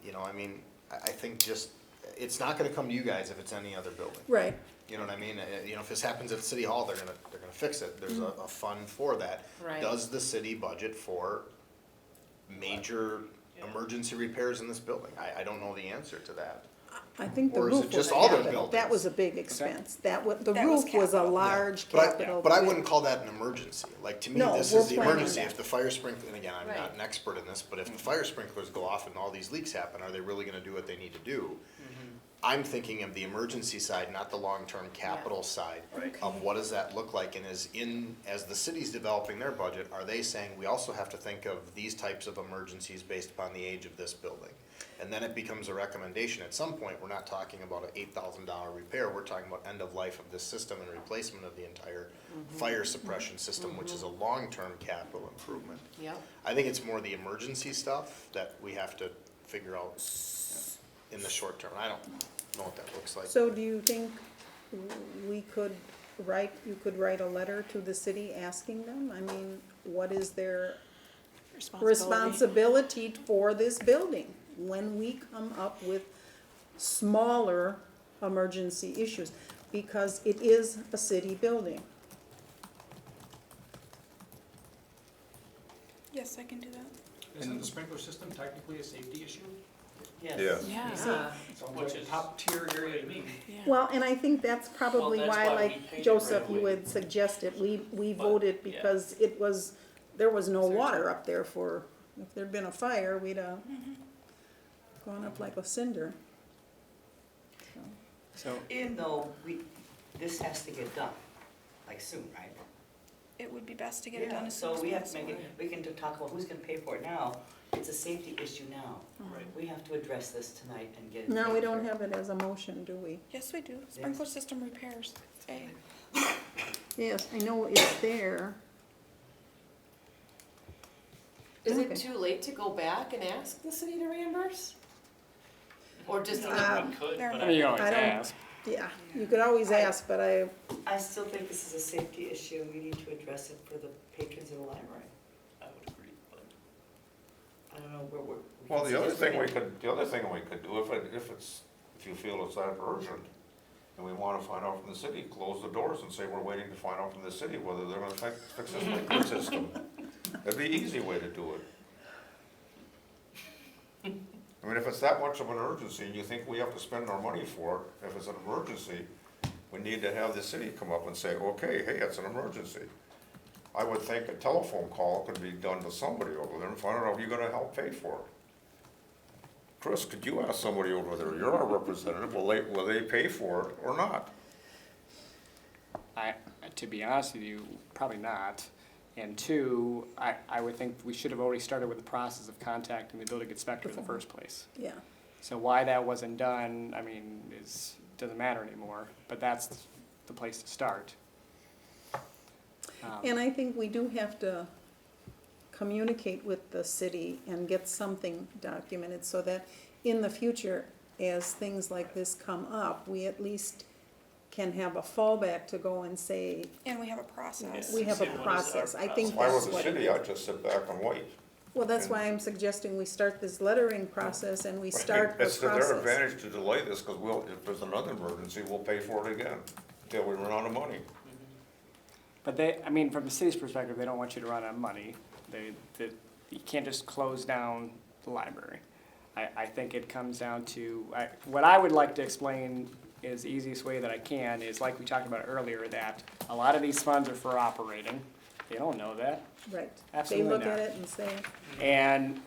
you know, I mean, I think just it's not gonna come to you guys if it's any other building. Right. You know what I mean? You know, if this happens at City Hall, they're gonna fix it. There's a fund for that. Right. Does the city budget for major emergency repairs in this building? I don't know the answer to that. I think the Or is it roof was just all their capital. That buildings? was a big expense. The That was roof was a capital. large But capital. I wouldn't call that an emergency. Like, to me, No, this we're is the planning emergency. that. If the fire sprinkler, and again, I'm Right. not an expert in this, but if the fire sprinklers go off and all these leaks happen, are they really gonna do what they need to do? I'm thinking of the emergency side, not the long-term capital side. Of what does that look like, and as the city's developing their budget, are they saying, we also have to think of these types of emergencies based upon the age of this building? And then it becomes a recommendation. At some point, we're not talking about an $8,000 repair, we're talking about end of life of this system and replacement of the entire fire suppression system, which is a long-term capital improvement. Yep. I think it's more the emergency stuff that we have to figure out in the short term. I don't know what that looks like. So do you think you could write a letter to the city asking them? I mean, what is their responsibility for this building when we come up with smaller emergency issues? Because it is a city building. Yes, I can do that. Isn't the sprinkler system technically a safety issue? Yes. Yeah. Yeah. Sounds Which like a is- top tier area to me. Yeah. Well, and I think that's probably Well, that's why, why we like paid it Joseph, right you away. had suggested, we But, voted yeah. because there was no water up there for, if there'd been a fire, we'd have gone up like a cinder. So, Even though this has to get done, like soon, right? It would be best to get it done Yeah, as soon so as we have to possible. make it, we can talk about who's gonna pay for it now. It's a safety issue now. Right. We have to address this tonight and get it. No, we taken don't care of. have it as a motion, do we? Yes, we do. Sprinkler system repairs. A. Yes, I know it's there. Is Okay. it too late to go back and ask the city to reimburse? Or just, We could, They're but I mean, you can always I don't- ask. Yeah, you could always ask, but I still think this is a safety issue and we need to address it for the patrons of the library. I would agree, but I don't know where we're. Well, can the other suggest thing we could do, if you feel it's that urgent, and we wanna find out from the city, close the doors and say we're waiting to find out from the city whether they're gonna fix the sprinkler system. That'd be an easy way to do it. I mean, if it's that much of an urgency, and you think we have to spend our money for it, if it's an emergency, we need to have the city come up and say, okay, hey, it's an emergency. I would think a telephone call could be done to somebody over there and find out if you're gonna help pay for it. Chris, could you ask somebody over there, you're our representative, will they pay for it or not? To be honest with you, probably not. And two, I would think we should have already started with the process of contacting the building inspector in the first place. yeah. So why that wasn't done, I mean, doesn't matter anymore, but that's the place to start. And I think we do have to communicate with the city and get something documented so that in the future, as things like this come up, we at least can have a fallback to go and say, And we have a process. we have a Say, what is our process. I think If I that's were the what it city, is. I'd just sit back and wait. Well, that's why I'm suggesting we start this lettering process and we start the It's to their process. advantage to delay this, because if there's another emergency, we'll pay for it again, until we run out of money. But I mean, from the city's perspective, they don't want you to run out of money. You can't just close down the library. I think it comes down to, what I would like to explain is the easiest way that I can is like we talked about earlier, that a lot of these funds are for operating. They don't know that. Right. Absolutely They look not. at it and say, And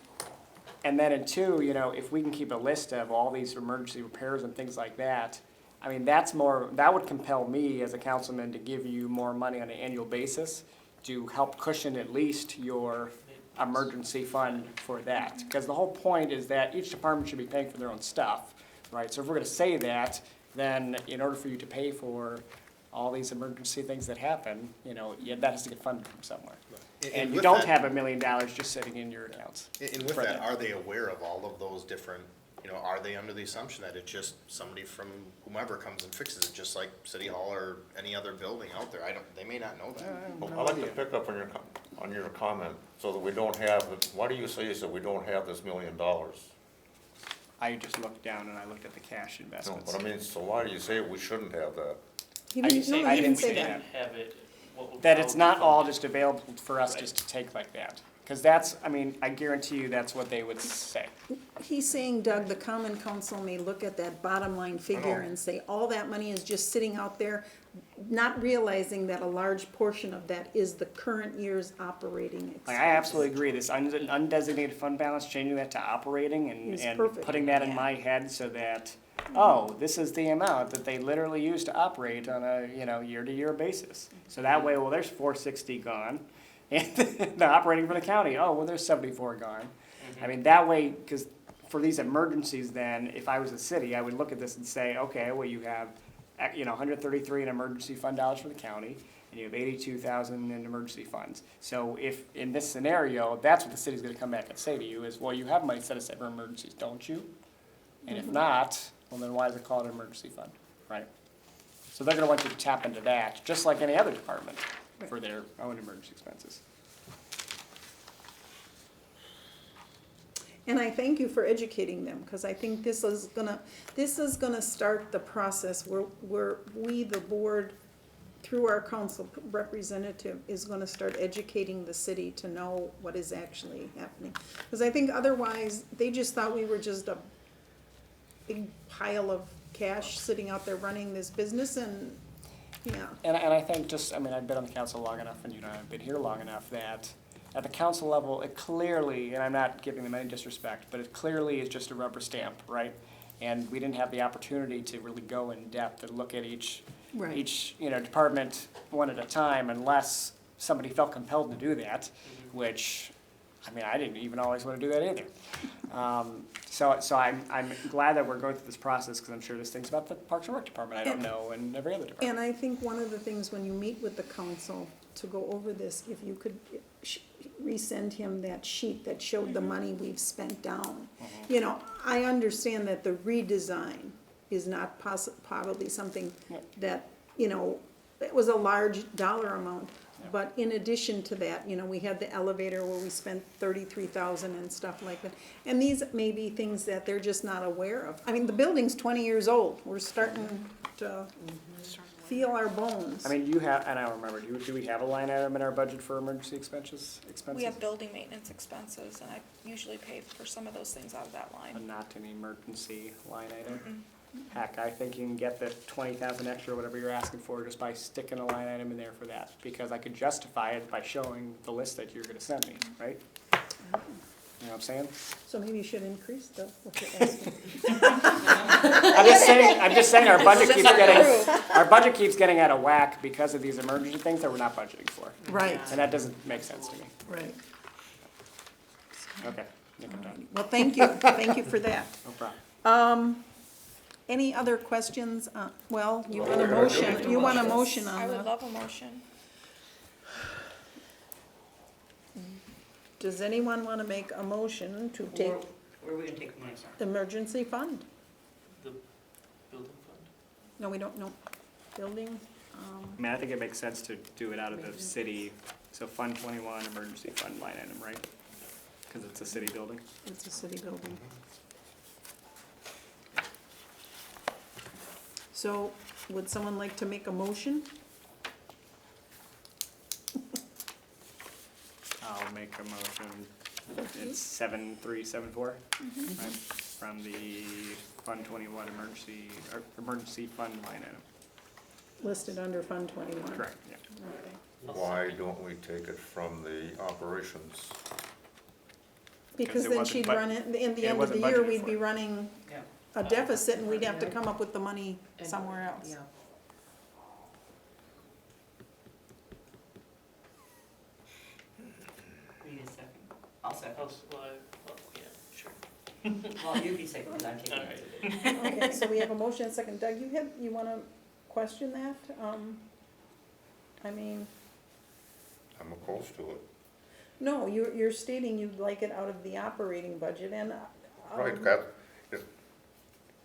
then in two, if we can keep a list of all these emergency repairs and things like that, I mean, that would compel me as a councilman to give you more money on an annual basis to help cushion at least your emergency fund for that. Because the whole point is that each department should be paying for their own stuff, right? So if we're gonna say that, then in order for you to pay for all these emergency things that happen, that has to get funded from somewhere. And you with don't that- have $1 million just sitting in your accounts. And with for that, that. are they aware of all of those different, are they under the assumption that it's just somebody from whomever comes and fixes it, just like City Hall or any other building out there? They may not know that. I'd like to pick up on your comment, so that we don't have, why do you say that we don't have this $1 million? I just looked down and I looked at the cash No, investments. but I mean, so why do you say we shouldn't have that? He I didn't, didn't no, I he didn't didn't say say that. Have it, what would. That how it's would not you all fund it? just available for us Right. just to take like that. Because that's, I mean, I guarantee you that's what they would say. He's saying, Doug, the common council may look at that bottom line figure know. and say, all that money is just sitting out there, not realizing that a large portion of that is the current year's operating expense. Like, I absolutely agree, this undesignated fund balance, changing that to operating Is and perfect. putting that in Yeah. my head so that, oh, this is the amount that they literally use to operate on a, year-to-year basis. So that way, well, there's 460 gone, and the operating for the county, oh, well, there's 74 gone. I mean, that way, because for these emergencies then, if I was a city, I would look at this and say, okay, well, you have, 133 in emergency fund dollars for the county, and you have 82,000 in emergency funds. So if, in this scenario, that's what the city's gonna come back and say to you is, well, you have money set aside for emergencies, don't you? And if not, well, then why is it called an emergency fund, right? So they're gonna want you to tap into that, just like any other department, for their own emergency expenses. And I thank you for educating them, because I think this is gonna start the process where we, the board, through our council representative, is gonna start educating the city to know what is actually happening. Because I think otherwise, they just thought we were just a big pile of cash sitting out there running this business, and, yeah. And I think just, I mean, I've been on the council long enough, and I've been here long enough that at the council level, it clearly, and I'm not giving them any disrespect, but it clearly is just a rubber stamp, right? And we didn't have the opportunity to really go in depth and look at each, Right. department one at a time unless somebody felt compelled to do that, which, I mean, I didn't even always want to do that either. So I'm glad that we're going through this process, because I'm sure there's things about the Parks and Rec department I don't know, and every other department. And I think one of the things when you meet with the council to go over this, if you could resend him that sheet that showed the money we've spent down. I understand that the redesign is not probably something that, it was a large dollar amount. But in addition to that, we had the elevator where we spent 33,000 and stuff like that. And these may be things that they're just not aware of. I mean, the building's 20 years old. We're starting to feel our bones. I mean, you have, and I don't remember, do we have a line item in our budget for emergency expenses? We have building maintenance expenses, and I usually pay for some of those things out of that line. But not an emergency line item? Heck, I think you can get the 20,000 extra, whatever you're asking for, just by sticking a line item in there for that. Because I could justify it by showing the list that you're gonna send me, right? You know what I'm saying? So maybe you should increase what you're asking. I'm just saying our budget keeps getting out of whack because of these emergency things that we're not budgeting for. Right, And that doesn't make sense to me. right. Okay, I think I'm done. Well, thank you for that. No problem. Any other questions? Well, you want a motion, I on would the, love a motion. does anyone want to make a motion to take Where are we gonna take the money from? the emergency fund? The building fund? No, we don't know. Building, I mean, I think it makes sense to do it out of the city, so Fund 21, emergency fund line item, right? Because it's a city building. it's a city building. So, would someone like to make a motion? I'll make a motion, it's 7374, right? From the Fund 21 emergency fund line item. Listed under Fund 21. Correct, yeah. Okay. Why don't we take it from the operations? Because it then wasn't she'd bud- run it, in the it end of the wasn't year, budgeted we'd for be it. running Yeah. a deficit, and we'd have to come up with the money somewhere else. Yeah. Need a second? I'll second. Yeah, sure. Well, you can second, because I'm taking All it. right. Okay, so we have a motion and a second. Doug, you wanna question that? I mean, I'm opposed to it. no, you're stating you'd like it out of the operating budget, and, Right,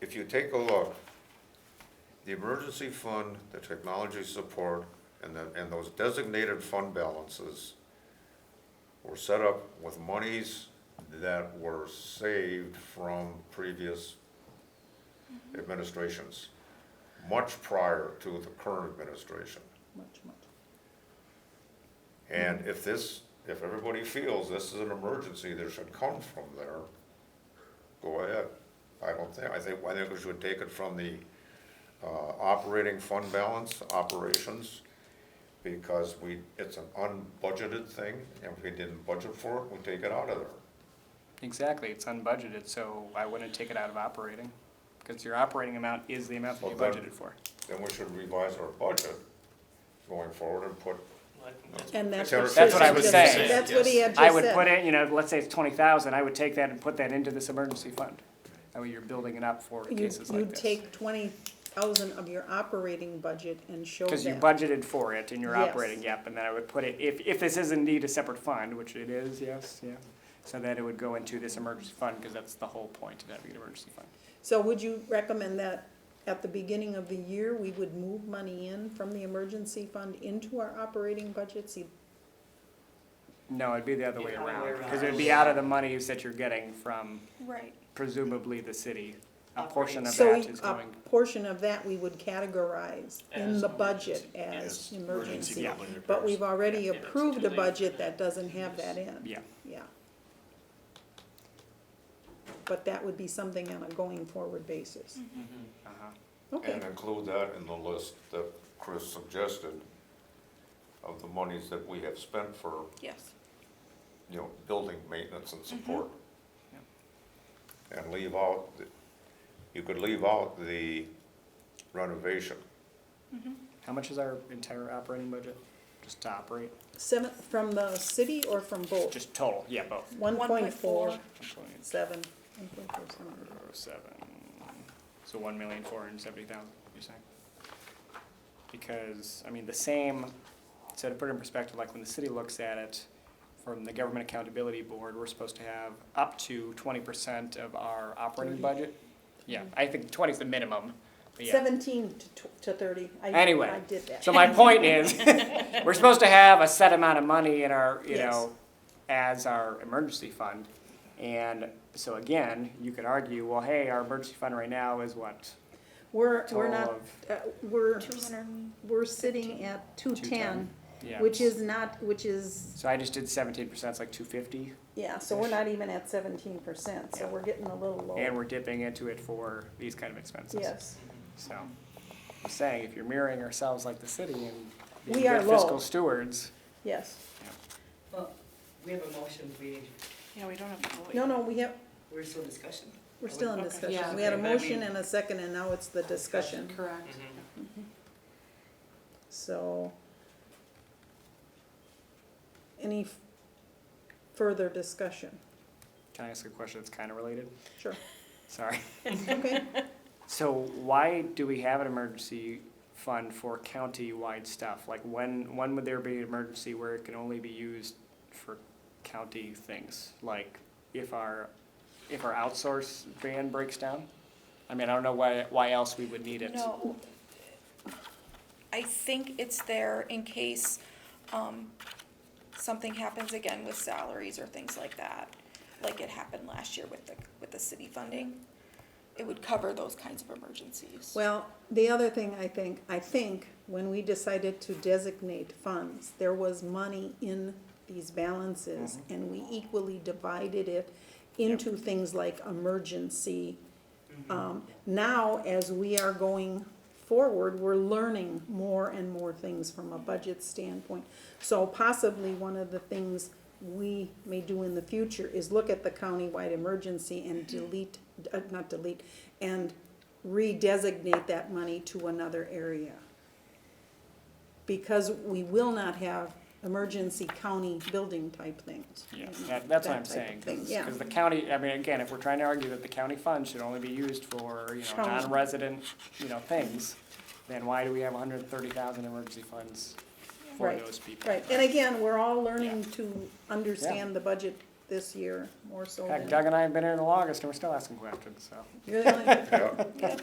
if you take a look, the emergency fund, the technology support, and those designated fund balances were set up with monies that were saved from previous administrations, much prior to the current administration. Much. And if everybody feels this is an emergency that should come from there, go ahead. I think we should take it from the operating fund balance, operations, because it's an unbudgeted thing, and if we didn't budget for it, we take it out of there. Exactly, it's unbudgeted, so I wouldn't take it out of operating, because your operating amount is the amount that you Well, budgeted for. Then we should revise our budget going forward and put, And that's That's what I was just saying. said. That's what he had just I said. would put it, let's say it's 20,000, I would take that and put that into this emergency fund. That way you're building it up for cases like You'd this. take 20,000 of your operating budget and show that. Because you budgeted for it in your Yes. operating, yep, and then I would put it, if this is indeed a separate fund, which it is, yes, yeah. So then it would go into this emergency fund, because that's the whole point of having an emergency fund. So would you recommend that at the beginning of the year, we would move money in from the emergency fund into our operating budgets? No, it'd be the other way The other way around, around. because it'd be out of the monies that you're getting from Right. presumably the city. A portion of So that is a going, portion of that we would categorize in As the budget As as emergency emergency. building But repairs. we've already Yeah, that's approved a too late. budget that doesn't have that in. yeah. Yeah. But that would be something on a going forward basis. Uh-huh. Okay, and include that in the list that Chris suggested of the monies that we have spent for, Yes. building maintenance and support. And leave out, you could leave out the renovation. How much is our entire operating budget, just to operate? from the city or from both? Just total, yeah, both. 1.47. 1.4. 7, so 1,470,000, you're saying? Because, the same, so to put it in perspective, like when the city looks at it, from the Government Accountability Board, we're supposed to have up to 20% of our operating budget. Yeah, I think 20 is the minimum, but yeah. 17 to 30. Anyway, I did that. So my point is, we're supposed to have a set amount of money in our, Yes. as our emergency fund. And so again, you could argue, well, hey, our emergency fund right now is what? We're Total not, of we're 200. sitting at 210, yeah. which is, So I just did 17%, it's like 250, yeah, so we're not even at 17%, so Yeah. we're getting a little low. and we're dipping into it for these kind of expenses. Yes, So, I'm saying, if you're mirroring ourselves like the city and We being are good low. fiscal stewards, yes. Well, we have a motion, Yeah, we don't have to wait. No, we're still in discussion. we're still in Okay. discussion. Yeah. We had a Okay, but I motion mean- and a second, and now it's the discussion. Correct. So, any further discussion? can I ask a question that's kind of related? Sure. Sorry. Okay. So why do we have an emergency fund for county-wide stuff? Like when would there be an emergency where it can only be used for county things? Like if our outsource van breaks down? I don't know why else we would need it. No. I think it's there in case, something happens again with salaries or things like that, like it happened last year with the city funding. It would cover those kinds of emergencies. Well, the other thing I think when we decided to designate funds, there was money in these balances, and we equally divided it into things like emergency. Now, as we are going forward, we're learning more and more things from a budget standpoint. So possibly one of the things we may do in the future is look at the countywide emergency and and redesignate that money to another area. Because we will not have emergency county building type things. Yeah, that's what That I'm type of saying. thing, yeah. Because the county, again, if we're trying to argue that the county fund should only be used for, County. non-resident, things, then why do we have 130,000 emergency funds for Right, those people? Right, and again, we're all learning to understand the budget this year more so Heck, than. Doug and I have been here in August and we're still asking questions, so. You're the only- Yeah.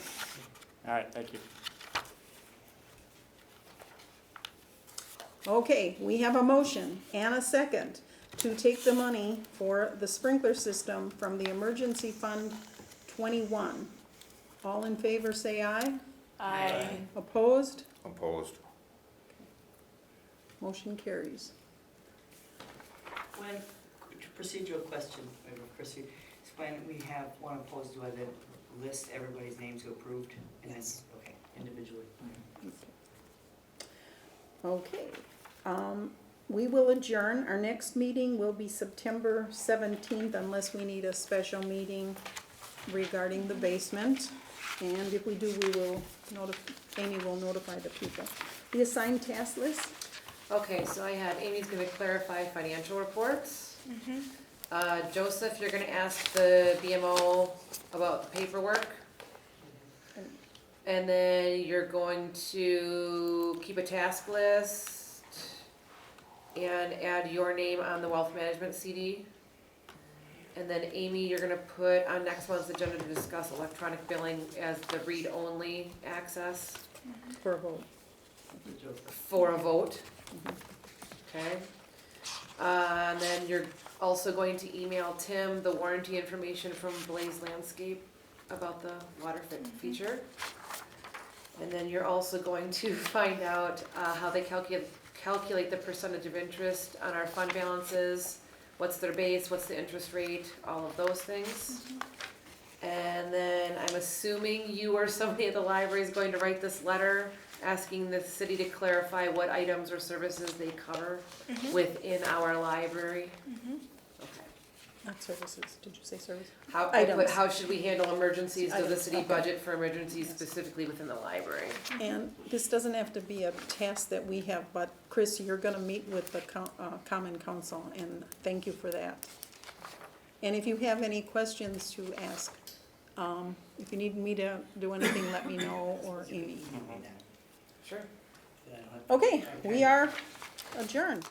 All right, thank you. Okay, we have a motion and a second to take the money for the sprinkler system from the emergency fund 21. All in favor, say aye. Aye. Opposed? Opposed. Motion carries. When, procedural question, Chrissy, is when we have one opposed, do I then list everybody's names who approved? And then, okay, individually. Okay, we will adjourn. Our next meeting will be September 17th unless we need a special meeting regarding the basement. And if we do, we will Amy will notify the people. The assigned task list? Okay, so I have, Amy's gonna clarify financial reports. Joseph, you're gonna ask the BMO about the paperwork. And then you're going to keep a task list and add your name on the wealth management CD. And then Amy, you're gonna put on next month's agenda to discuss electronic billing as the read-only access For a vote. for a vote. Okay? And then you're also going to email Tim the warranty information from Blaze Landscape about the water fit feature. And then you're also going to find out how they calculate the percentage of interest on our fund balances, what's their base, what's the interest rate, all of those things. And then I'm assuming you or somebody at the library is going to write this letter asking the city to clarify what items or services they cover within our library. Okay. Not services, did you say services? But how should we handle emergencies? Does the Items, city okay. budget for emergencies specifically within the library? And this doesn't have to be a task that we have, but Chris, you're gonna meet with the Common Council, and thank you for that. And if you have any questions to ask, if you need me to do anything, let me know, or Amy. Sure. Okay, we are adjourned.